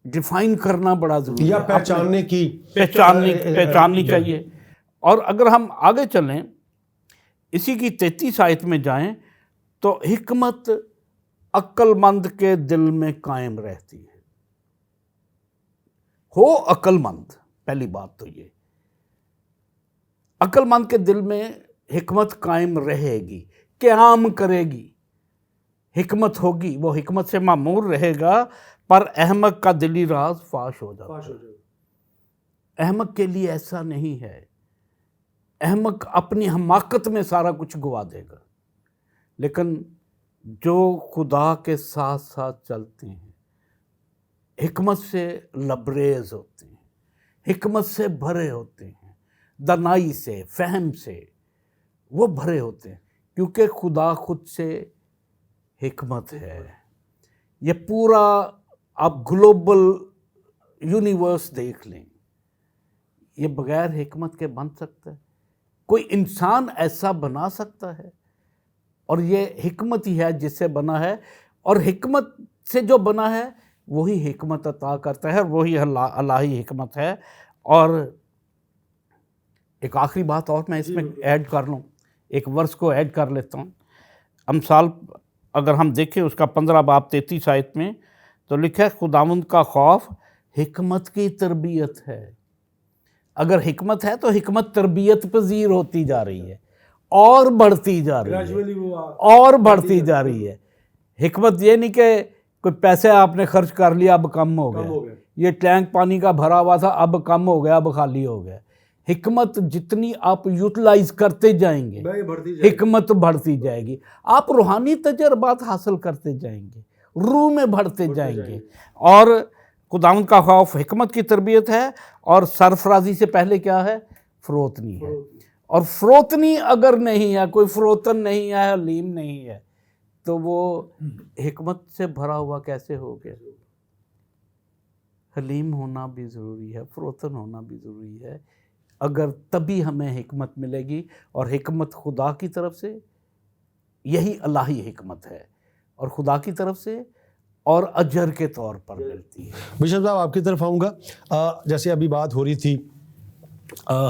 डिफाइन करना बड़ा जरूरी है, या पहचाननी चाहिए। और अगर हम आगे चलें, इसी की 33 आयत में जाएं, तो हिकमत अक्लमंद के दिल में कायम रहती है। हो अक्लमंद, पहली बात तो ये, अक्लमंद के दिल में हिकमत कायम रहेगी, क़याम करेगी, हिकमत होगी, वो हिकमत से मामूर रहेगा, पर अहमक का दिली राज फाश हो जाता है। अहमक के लिए ऐसा नहीं है, अहमक अपनी हमाकत में सारा कुछ गवा देगा, लेकिन जो खुदा के साथ साथ चलते हैं, हिकमत से लबरेज होते हैं, हिकमत से भरे होते हैं, दनाई से, फहम से वो भरे होते हैं, क्योंकि खुदा खुद से हिकमत है। ये पूरा आप ग्लोबल यूनिवर्स देख लें, ये बगैर हिकमत के बन सकता है? कोई इंसान ऐसा बना सकता है? और ये हिकमत ही है जिससे बना है। اور حکمت سے جو بنا ہے وہی حکمت عطا کرتا ہے، وہی الہی حکمت ہے۔ اور ایک آخری بات اور میں اس میں ایڈ کر لوں، ایک ورس کو ایڈ کر لیتا ہوں۔ امثال اگر ہم دیکھیں اس کا 15 باب 33 آیت میں تو لکھا ہے خداوند کا خوف حکمت کی تربیت ہے۔ اگر حکمت ہے تو حکمت تربیت پذیر ہوتی جا رہی ہے اور بڑھتی جا رہی ہے اور بڑھتی جا رہی ہے۔ حکمت یہ نہیں کہ کوئی پیسے آپ نے خرچ کر لیا اب کم ہو گیا، یہ ٹینک پانی کا بھرا ہوا تھا اب کم ہو گیا اب خالی ہو گیا۔ حکمت جتنی آپ یوٹیلائز کرتے جائیں گے حکمت بڑھتی جائے گی، آپ روحانی تجربات حاصل کرتے جائیں گے، روح میں بڑھتے جائیں گے۔ اور خداوند کا خوف حکمت کی تربیت ہے، اور سرفرازی سے پہلے کیا ہے؟ فروتنی ہے۔ اور فروتنی اگر نہیں ہے، کوئی فروتن نہیں ہے، حلیم نہیں ہے، تو وہ حکمت سے بھرا ہوا کیسے ہو گیا؟ حلیم ہونا بھی ضروری ہے، فروتن ہونا بھی ضروری ہے، اگر تبھی ہمیں حکمت ملے گی۔ اور حکمت خدا کی طرف سے، یہی الہی حکمت ہے، اور خدا کی طرف سے اور اجر کے طور پر ملتی ہے۔ بشپ صاحب آپ کی طرف آؤں گا۔ جیسے ابھی بات ہو رہی تھی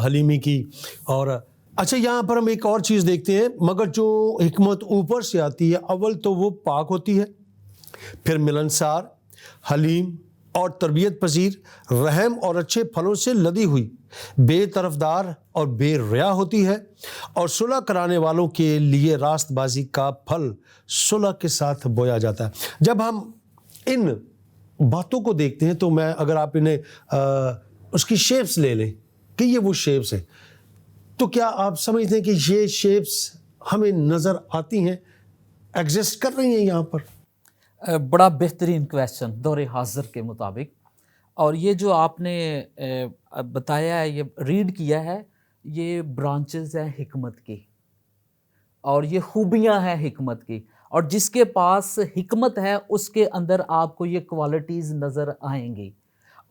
حلیمی کی، اور اچھا یہاں پر ہم ایک اور چیز دیکھتے ہیں، مگر جو حکمت اوپر سے آتی ہے اول تو وہ پاک ہوتی ہے، پھر ملنسار، حلیم اور تربیت پذیر، رحم اور اچھے پھلوں سے لدی ہوئی، بے طرفدار اور بے ریا ہوتی ہے، اور صلح کرانے والوں کے لیے راست بازی کا پھل صلح کے ساتھ بویا جاتا ہے۔ جب ہم ان باتوں کو دیکھتے ہیں تو میں اگر آپ انہیں اس کی شیپس لے لیں کہ یہ وہ شیپس ہیں، تو کیا آپ سمجھتے ہیں کہ یہ شیپس ہمیں نظر آتی ہیں، ایگزسٹ کر رہی ہیں یہاں پر؟ بڑا بہترین کویسچن دور حاضر کے مطابق، اور یہ جو آپ نے بتایا ہے، یہ ریڈ کیا ہے، یہ برانچز ہیں حکمت کی، اور یہ خوبیاں ہیں حکمت کی، اور جس کے پاس حکمت ہے اس کے اندر آپ کو یہ کوالٹیز نظر آئیں گی۔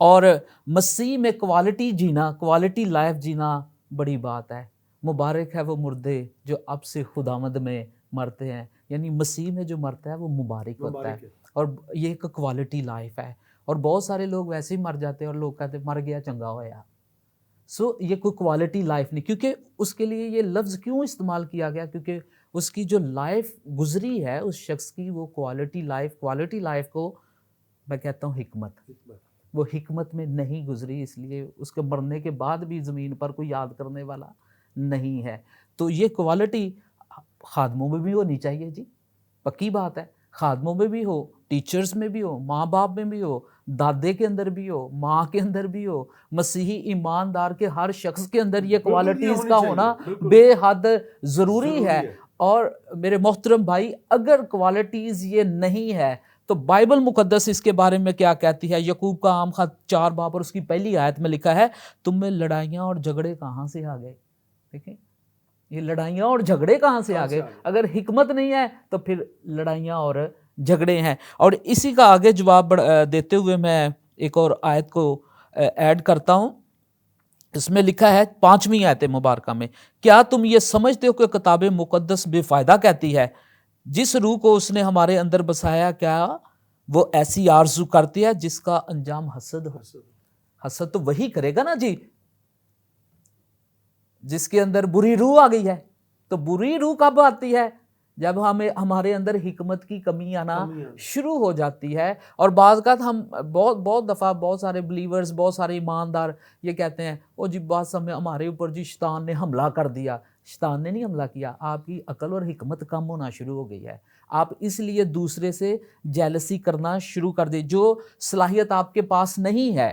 اور مسیح میں کوالٹی جینا، کوالٹی لائف جینا بڑی بات ہے۔ مبارک ہے وہ مردے جو اب سے خداوند میں مرتے ہیں، یعنی مسیح میں جو مرتا ہے وہ مبارک ہوتا ہے، اور یہ ایک کوالٹی لائف ہے۔ اور بہت سارے لوگ ویسے ہی مر جاتے ہیں اور لوگ کہتے ہیں مر گیا چنگا ہویا۔ یہ کوئی کوالٹی لائف نہیں، کیونکہ اس کے لیے یہ لفظ کیوں استعمال کیا گیا؟ کیونکہ اس کی جو لائف گزری ہے اس شخص کی، وہ کوالٹی لائف کو میں کہتا ہوں حکمت، وہ حکمت میں نہیں گزری، اس لیے اس کے مرنے کے بعد بھی زمین پر کوئی یاد کرنے والا نہیں ہے۔ تو یہ کوالٹی خادموں میں بھی ہونی چاہیے جی، پکی بات ہے، خادموں میں بھی ہو، ٹیچرز میں بھی ہو، ماں باپ میں بھی ہو، دادے کے اندر بھی ہو، ماں کے اندر بھی ہو، مسیحی ایماندار کے ہر شخص کے اندر یہ کوالٹیز کا ہونا بے حد ضروری ہے۔ اور میرے محترم بھائی، اگر کوالٹیز یہ نہیں ہے تو بائبل مقدس اس کے بارے میں کیا کہتی ہے؟ یعقوب کا عام خط 4 باب اور اس کی پہلی آیت میں لکھا ہے، تم میں لڑائیاں اور جھگڑے کہاں سے آ گئے؟ دیکھیں یہ لڑائیاں اور جھگڑے کہاں سے آ گئے؟ اگر حکمت نہیں ہے تو پھر لڑائیاں اور جھگڑے ہیں۔ اور اسی کا آگے جواب دیتے ہوئے میں ایک اور آیت کو ایڈ کرتا ہوں۔ اس میں لکھا ہے 5ویں آیت مبارکہ میں، کیا تم یہ سمجھتے ہو کہ کتاب مقدس بے فائدہ کہتی ہے، جس روح کو اس نے ہمارے اندر بسایا کیا وہ ایسی آرزو کرتی ہے جس کا انجام حسد ہو؟ حسد تو وہی کرے گا نا جی جس کے اندر بری روح آ گئی ہے۔ تو بری روح کب آتی ہے؟ جب ہمارے اندر حکمت کی کمی آنا شروع ہو جاتی ہے۔ اور بعض اوقات ہم بہت دفعہ بہت سارے بلیورز، بہت سارے ایماندار یہ کہتے ہیں او جی بس ہمارے اوپر جی شیطان نے حملہ کر دیا۔ شیطان نے نہیں حملہ کیا، آپ کی عقل اور حکمت کم ہونا شروع ہو گئی ہے۔ آپ اس لیے دوسرے سے جیلسی کرنا شروع کر دیں۔ جو صلاحیت آپ کے پاس نہیں ہے،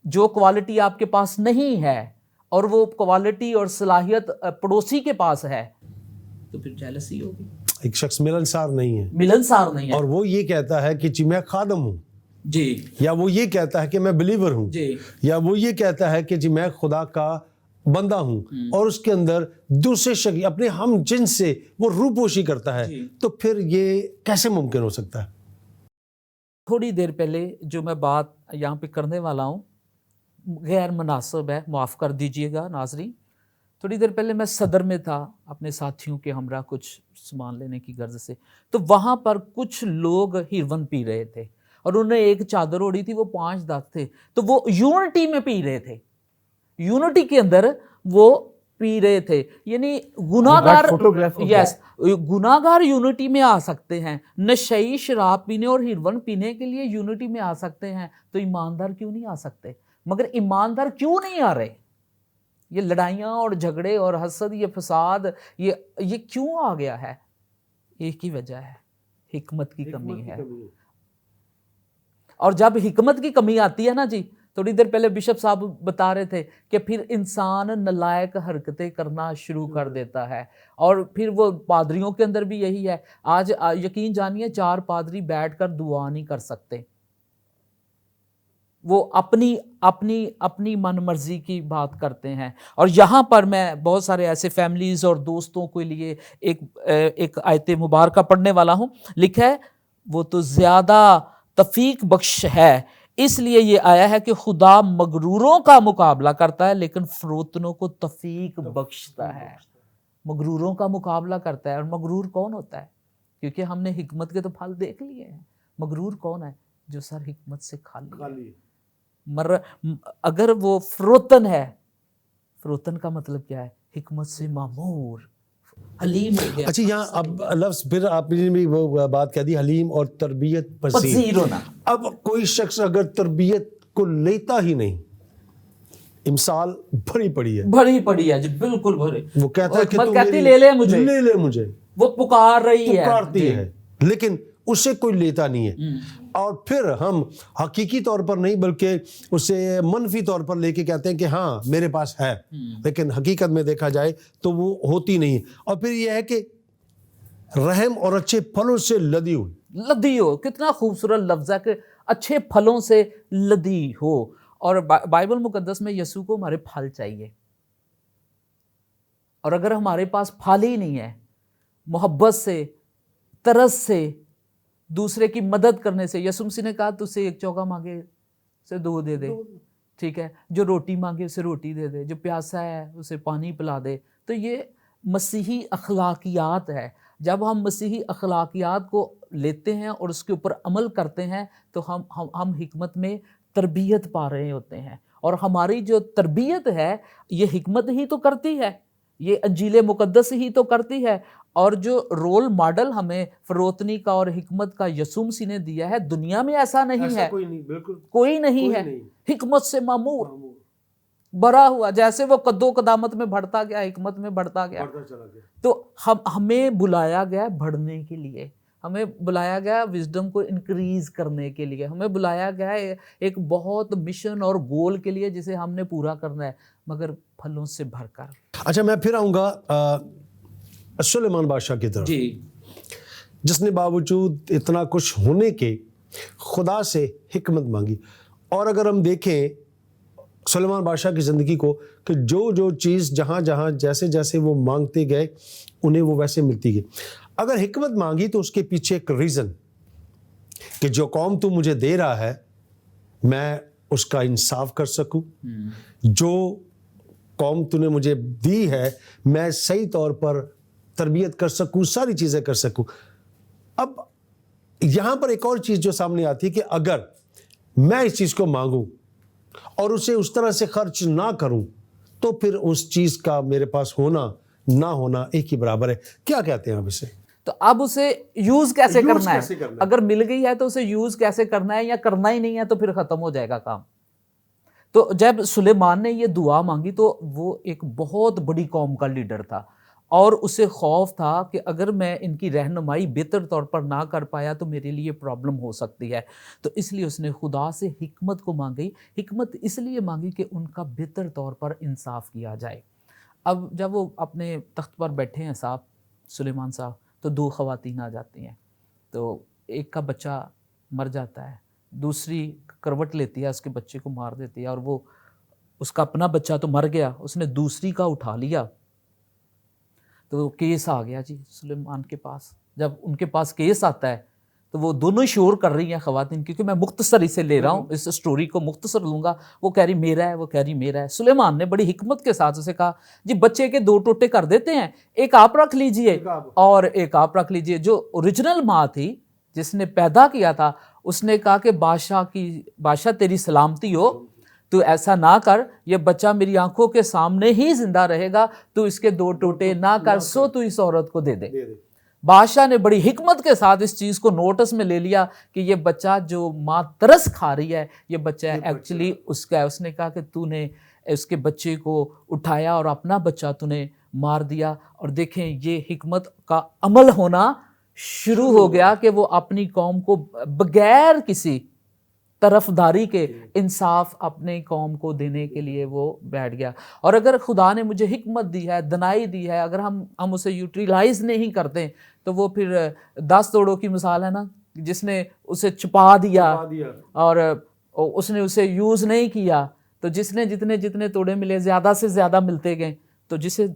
جو کوالٹی آپ کے پاس نہیں ہے، اور وہ کوالٹی اور صلاحیت پڑوسی کے پاس ہے، تو پھر جیلسی ہوگی۔ ایک شخص ملنسار نہیں ہے، ملنسار نہیں ہے، اور وہ یہ کہتا ہے کہ جی میں خادم ہوں، جی، یا وہ یہ کہتا ہے کہ میں بلیور ہوں، جی، یا وہ یہ کہتا ہے کہ جی میں خدا کا بندہ ہوں، اور اس کے اندر دوسرے شخص اپنے ہم جنس سے وہ روپوشی کرتا ہے، تو پھر یہ کیسے ممکن ہو سکتا ہے؟ تھوڑی دیر پہلے جو میں بات یہاں پہ کرنے والا ہوں غیر مناسب ہے، معاف کر دیجئے گا ناظرین۔ थोड़ी देर पहले मैं सदर में था अपने साथियों के हमरा कुछ सामान लेने की गर्ज से, तो वहाँ पर कुछ लोग हिरवन पी रहे थे और उन्होंने एक चादर ओढ़ी थी, वो 5-10 थे, तो वो यूनिटी में पी रहे थे, यूनिटी के अंदर वो पी रहे थे। यानी गुनाहगार, यस, गुनाहगार यूनिटी में आ सकते हैं, नशई शराब पीने और हिरवन पीने के लिए यूनिटी में आ सकते हैं, तो ईमानदार क्यों नहीं आ सकते? मगर ईमानदार क्यों नहीं आ रहे? ये लड़ाइयाँ और झगड़े और हसद, ये फसाद, ये क्यों आ गया है? एक ही वजह है, हिकमत की कमी है। और जब हिकमत की कमी आती है ना जी, थोड़ी देर पहले बिशप साहब बता रहे थे कि फिर इंसान नलायक हरकतें करना शुरू कर देता है, और फिर वो पादरियों के अंदर भी यही है। आज यकीन जानिए 4 पादरी बैठकर दुआ नहीं कर सकते, वो अपनी अपनी अपनी मन मर्जी की बात करते हैं। और यहाँ पर मैं बहुत सारे ऐसे फैमिलीज़ और दोस्तों के लिए एक आयत मुबारका पढ़ने वाला हूँ। लिखा है, वो तो ज़्यादा तफीक बख्श है, इसलिए ये आया है कि खुदा मगरूरों का मुकाबला करता है लेकिन फरोतनों को तफीक बख्शता है। मगरूरों का मुकाबला करता है। और मगरूर कौन होता है? क्योंकि हमने हिकमत के तो फल देख लिए हैं। मगरूर कौन है? जो सर हिकमत से खाली है। अगर वो फरोतन है, फरोतन का मतलब क्या है? हिकमत से मामूर, हलीम हो गया। अच्छा, यहाँ अब लफ्ज़ फिर आपने भी वो बात कह दी, हलीम और तरबियत पसीर होना। अब कोई शख्स अगर तरबियत को लेता ही नहीं, इमसाल भरी पड़ी है जी, बिल्कुल भरी। वो कहता है कि मत तू कहती मेरी- ले ले मुझे, वो पुकारती है, लेकिन उससे कोई लेता नहीं है। और फिर हम हकीकी तौर पर नहीं बल्कि उसे मनफी तौर पर लेके कहते हैं कि हाँ मेरे पास है, लेकिन हकीकत में देखा जाए तो वो होती नहीं है। और फिर यह है कि रहम और अच्छे फलों से लदी हो, कितना खूबसूरत लफ्ज़ है कि अच्छे फलों से लदी हो। और बाइबल मुकद्दस में यीशु को हमारे फल चाहिए, और अगर हमारे पास फल ही नहीं है, मोहब्बत से, तरस से, दूसरे की मदद करने से। यीशु मसीह ने कहा तुझसे 1 चौका मांगे उसे 2 दे दे, ठीक है, जो रोटी मांगे उसे रोटी दे दे, जो प्यासा है उसे पानी पिला दे। तो ये मसीही अखलाकियात है। जब हम मसीही अखलाकियात को लेते हैं और उसके ऊपर अमल करते हैं तो हम हिकमत में तरबियत पा रहे होते हैं। और हमारी जो तरबियत है ये हिकमत ही तो करती है, ये अंजील मुकद्दस ही तो करती है। और जो रोल मॉडल हमें फरोतनी का और हिकमत का यीशु मसीह ने दिया है, दुनिया में ऐसा नहीं है, कोई नहीं है। हिकमत से मामूर, बड़ा हुआ, जैसे वो कद्दो कदामत में बढ़ता गया, हिकमत में बढ़ता गया। तो हमें बुलाया गया बढ़ने के लिए, हमें बुलाया गया विजडम को इंक्रीज करने के लिए, हमें बुलाया गया एक बहुत मिशन और गोल के लिए जिसे हमने पूरा करना है, मगर फलों से भरकर। अच्छा, मैं फिर आऊँगा सुलेमान बादशाह की तरफ जी, जिसने बावजूद इतना कुछ होने के खुदा से हिकमत मांगी। और अगर हम देखें सुलेमान बादशाह की ज़िंदगी को कि जो जो चीज़ जहाँ जहाँ जैसे जैसे वो मांगते गए उन्हें वो वैसे मिलती गई। अगर हिकमत मांगी तो उसके पीछे एक रीज़न कि जो कौम तू मुझे दे रहा है मैं उसका इंसाफ कर सकूं, जो कौम तूने मुझे दी है मैं सही तौर पर तरबियत कर सकूं, सारी चीज़ें कर सकूं। अब यहाँ पर एक और चीज़ जो सामने आती है कि अगर मैं इस चीज़ को मांगूं और उसे उस तरह से खर्च ना करूं तो फिर उस चीज़ का मेरे पास होना ना होना एक ही बराबर है। क्या कहते हैं आप इसे? तो अब उसे यूज कैसे करना है? अगर मिल गई है तो उसे यूज कैसे करना है, या करना ही नहीं है तो फिर खत्म हो जाएगा काम। तो जब सुलेमान ने ये दुआ मांगी तो वो एक बहुत बड़ी कौम का लीडर था और उसे खौफ था कि अगर मैं इनकी रहनुमाई बेहतर तौर पर ना कर पाया तो मेरे लिए प्रॉब्लम हो सकती है। तो इसलिए उसने खुदा से हिकमत को मांगी। हिकमत इसलिए मांगी कि उनका बेहतर तौर पर इंसाफ किया जाए। अब जब वो अपने तख्त पर बैठे हैं साहब, सुलेमान साहब, तो 2 ख़वातीन आ जाती हैं। तो एक का बच्चा मर जाता है, दूसरी करवट लेती है, उसके बच्चे को मार देती है, और वो उसका अपना बच्चा तो मर गया, उसने दूसरी का उठा लिया। तो केस आ गया जी सुलेमान के पास। जब उनके पास केस आता है تو وہ دونوں شور کر رہی ہیں خواتین، کیونکہ میں مختصر اسے لے رہا ہوں، اس سٹوری کو مختصر لوں گا. وہ کہہ رہی میرا ہے، وہ کہہ رہی میرا ہے. سلیمان نے بڑی حکمت کے ساتھ اسے کہا جی بچے کے 2 ٹوٹے کر دیتے ہیں، ایک آپ رکھ لیجئے اور ایک آپ رکھ لیجئے. جو اوریجنل ماں تھی جس نے پیدا کیا تھا، اس نے کہا کہ بادشاہ تیری سلامتی ہو، تو ایسا نہ کر، یہ بچہ میری آنکھوں کے سامنے ہی زندہ رہے گا، تو اس کے 2 ٹوٹے نہ کر، سو تو اس عورت کو دے دے. بادشاہ نے بڑی حکمت کے ساتھ اس چیز کو نوٹس میں لے لیا کہ یہ بچہ جو ماں ترس کھا رہی ہے، یہ بچہ ایکچولی اس کا ہے. اس نے کہا کہ تو نے اس کے بچے کو اٹھایا اور اپنا بچہ تو نے مار دیا. اور دیکھیں یہ حکمت کا عمل ہونا شروع ہو گیا کہ وہ اپنی قوم کو بغیر کسی طرفداری کے انصاف اپنے قوم کو دینے کے لیے وہ بیٹھ گیا. اور اگر خدا نے مجھے حکمت دی ہے، دنائی دی ہے، اگر ہم اسے یوٹیلائز نہیں کرتے تو وہ پھر 10 توڑوں کی مثال ہے نا، جس نے اسے چھپا دیا اور اس نے اسے یوز نہیں کیا، تو جس نے جتنے توڑے ملے زیادہ سے زیادہ ملتے گئے. تو جسے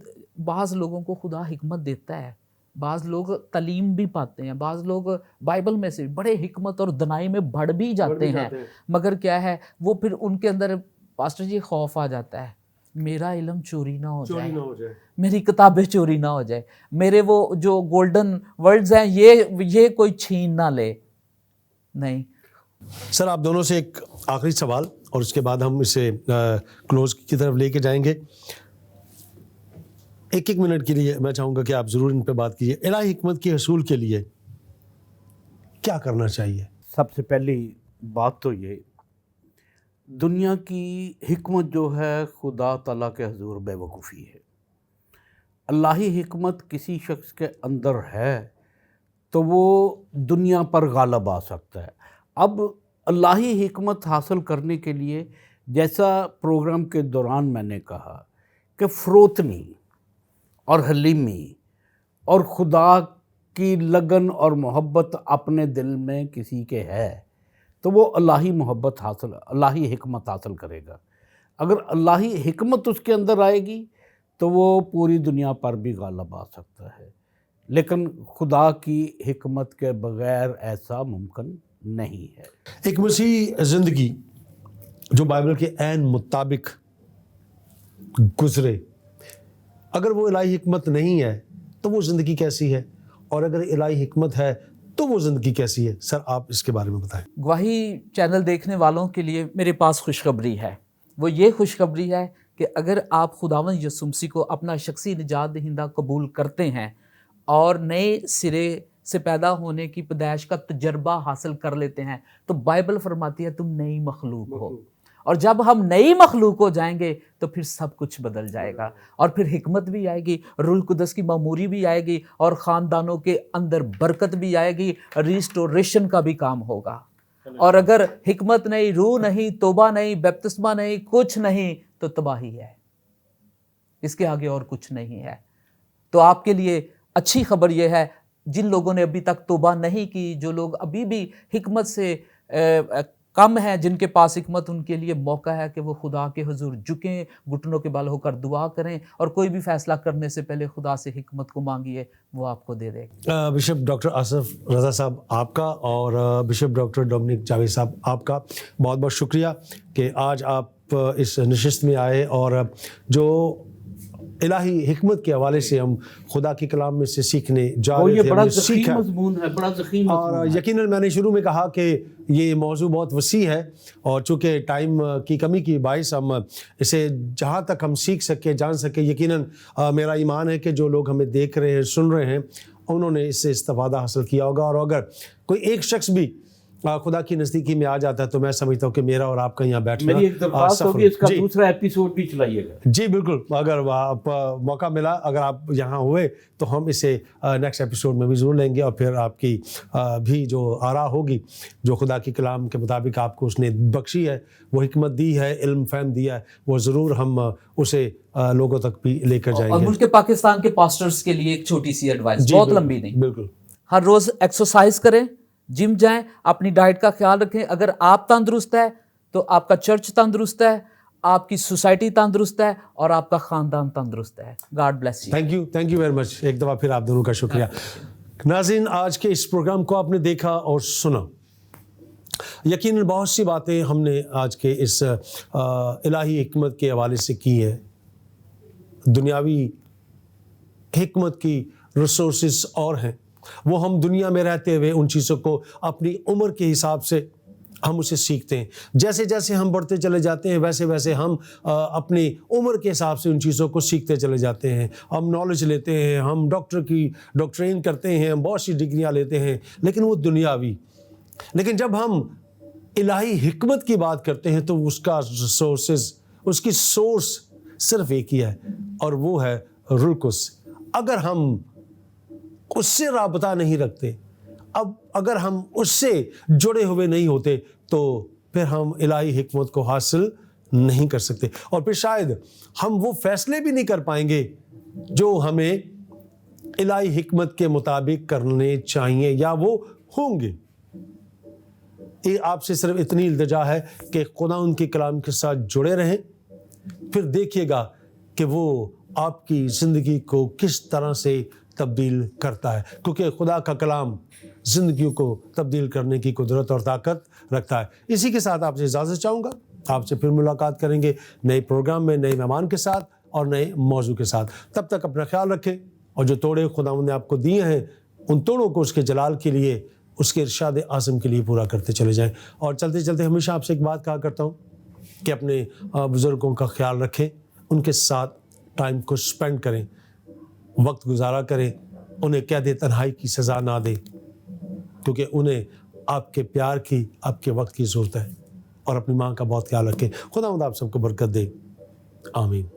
بعض لوگوں کو خدا حکمت دیتا ہے، بعض لوگ تعلیم بھی پاتے ہیں، بعض لوگ بائبل میں سے بڑے حکمت اور دنائی میں بڑھ بھی جاتے ہیں، مگر کیا ہے وہ پھر ان کے اندر پاسٹر جی خوف آ جاتا ہے، میرا علم چوری نہ ہو جائے، میری کتابیں چوری نہ ہو جائے، میرے وہ جو گولڈن ورڈز ہیں یہ کوئی چھین نہ لے. نہیں. سر آپ دونوں سے ایک آخری سوال اور اس کے بعد ہم اسے کلوز کی طرف لے کے جائیں گے. 1 منٹ کے لیے میں چاہوں گا کہ آپ ضرور ان پہ بات کیجیے. الہی حکمت کے حصول کے لیے کیا کرنا چاہیے؟ سب سے پہلی بات تو یہ، دنیا کی حکمت جو ہے خدا تعالیٰ کے حضور بے وقوفی ہے. الہی حکمت کسی شخص کے اندر ہے تو وہ دنیا پر غالب آ سکتا ہے. اب الہی حکمت حاصل کرنے کے لیے جیسا پروگرام کے دوران میں نے کہا کہ فروتنی اور حلیمی اور خدا کی لگن اور محبت اپنے دل میں کسی کے ہے تو وہ الہی الہی حکمت حاصل کرے گا. اگر الہی حکمت اس کے اندر آئے گی تو وہ پوری دنیا پر بھی غالب آ سکتا ہے. لیکن خدا کی حکمت کے بغیر ایسا ممکن نہیں ہے. ایک مسیحی زندگی جو بائبل کے عین مطابق گزرے، اگر وہ الہی حکمت نہیں ہے تو وہ زندگی کیسی ہے، اور اگر الہی حکمت ہے تو وہ زندگی کیسی ہے؟ سر آپ اس کے بارے میں بتائیں. گواہی چینل دیکھنے والوں کے لیے میرے پاس خوشخبری ہے. وہ یہ خوشخبری ہے کہ اگر آپ خداوند یسوع مسیح کو اپنا شخصی نجات دہندہ قبول کرتے ہیں اور نئے سرے سے پیدا ہونے کی پیدائش کا تجربہ حاصل کر لیتے ہیں، تو بائبل فرماتی ہے تم نئی مخلوق ہو. اور جب ہم نئی مخلوق ہو جائیں گے تو پھر سب کچھ بدل جائے گا، اور پھر حکمت بھی آئے گی، روح القدس کی معموری بھی آئے گی، اور خاندانوں کے اندر برکت بھی آئے گی، ریسٹوریشن کا بھی کام ہوگا. اور اگر حکمت نہیں، روح نہیں، توبہ نہیں، بپتسمہ نہیں، کچھ نہیں، تو تباہی ہے. اس کے آگے اور کچھ نہیں ہے. تو آپ کے لیے اچھی خبر یہ ہے، جن لوگوں نے ابھی تک توبہ نہیں کی، جو لوگ ابھی بھی حکمت سے کم ہیں، جن کے پاس حکمت، ان کے لیے موقع ہے کہ وہ خدا کے حضور جھکیں، گھٹنوں کے بل ہو کر دعا کریں، اور کوئی بھی فیصلہ کرنے سے پہلے خدا سے حکمت کو مانگیے، وہ آپ کو دے دے گا. بشپ ڈاکٹر آصف رضا صاحب آپ کا اور بشپ ڈاکٹر ڈومنک جاوید صاحب آپ کا بہت بہت شکریہ کہ آج آپ اس نشست میں آئے، اور جو الہی حکمت کے حوالے سے ہم خدا کے کلام میں سے سیکھنے جا رہے تھے، بڑا ضخیم مضمون ہے، بڑا ضخیم اور یقیناً میں نے شروع میں کہا کہ یہ موضوع بہت وسیع ہے، اور چونکہ ٹائم کی کمی کی باعث ہم اسے جہاں تک ہم سیکھ سکیں، جان سکیں، یقیناً میرا ایمان ہے کہ جو لوگ ہمیں دیکھ رہے ہیں، سن رہے ہیں، انہوں نے اس سے استفادہ حاصل کیا ہوگا. اور اگر کوئی ایک شخص بھی خدا کی نزدیکی میں آ جاتا ہے تو میں سمجھتا ہوں کہ میرا اور آپ کا یہاں بیٹھنا میری ایک درخواست ہوگی، اس کا دوسرا ایپیسوڈ بھی چلائیے گا. جی بالکل، اگر موقع ملا، اگر آپ یہاں ہوئے تو ہم اسے نیکسٹ ایپیسوڈ میں بھی ضرور لیں گے، اور پھر آپ کی بھی جو آراء ہوگی، جو خدا کے کلام کے مطابق آپ کو اس نے بخشی ہے، وہ حکمت دی ہے، علم فہم دیا ہے، وہ ضرور ہم اسے لوگوں تک بھی لے کر جائیں گے. اور ملک پاکستان کے پاسٹرز کے لیے ایک چھوٹی سی ایڈوائس، بہت لمبی نہیں. بالکل. ہر روز ایکسرسائز کریں، جم جائیں، اپنی ڈائٹ کا خیال رکھیں. اگر آپ تندرست ہے تو آپ کا چرچ تندرست ہے، آپ کی سوسائٹی تندرست ہے، اور آپ کا خاندان تندرست ہے. God bless you. Thank you very much. ایک دفعہ پھر آپ دونوں کا شکریہ. नाज़रीन, आज के इस प्रोग्राम को आपने देखा और सुना। यकीनन बहुत सी बातें हमने आज के इस इलाही हिकमत के हवाले से की है। दुनियावी हिकमत की रिसोर्सेस और हैं, वो हम दुनिया में रहते हुए उन चीज़ों को अपनी उम्र के हिसाब से हम उसे सीखते हैं। जैसे जैसे हम बढ़ते चले जाते हैं वैसे वैसे हम अपनी उम्र के हिसाब से उन चीज़ों को सीखते चले जाते हैं। हम नॉलेज लेते हैं, हम डॉक्टरेन करते हैं, हम बहुत सी डिग्रियां लेते हैं, लेकिन वो दुनियावी। लेकिन जब हम इलाही हिकमत की बात करते हैं तो उसका उसकी सोर्स सिर्फ एक ही है और वो है रूह कुद्स। अगर हम उससे राबता नहीं रखते, अब अगर हम उससे जुड़े हुए नहीं होते, तो फिर हम इलाही हिकमत को हासिल नहीं कर सकते और फिर शायद हम वो फैसले भी नहीं कर पाएंगे जो हमें इलाही हिकमत के मुताबिक करने चाहिए या वो होंगे। ये आपसे सिर्फ इतनी इल्तिजा है कि खुदा उनके कलाम के साथ जुड़े रहें, फिर देखिएगा कि वो आपकी ज़िंदगी को किस तरह से तब्दील करता है, क्योंकि खुदा का कलाम ज़िंदगियों को तब्दील करने की कुदरत और ताकत रखता है। इसी के साथ आपसे इजाज़त चाहूँगा। आपसे फिर मुलाकात करेंगे नए प्रोग्राम में, नए मेहमान के साथ और नए मौजू के साथ। तब तक अपना ख्याल रखें और जो तोड़े खुदावंद ने आपको दिए हैं उन तोड़ों को उसके जलाल के लिए, उसके इरशाद आज़म के लिए पूरा करते चले जाएं। और चलते चलते हमेशा आपसे एक बात कहा करता हूँ कि अपने बुज़ुर्गों का ख्याल रखें, उनके साथ टाइम को स्पेंड करें, वक्त गुजारा करें, उन्हें कैद तन्हाई की सज़ा ना दें, क्योंकि उन्हें आपके प्यार की, आपके वक्त की ज़रूरत है। और अपनी माँ का बहुत ख्याल रखें। खुदावंद आप सबको बरकत दे। आमीन।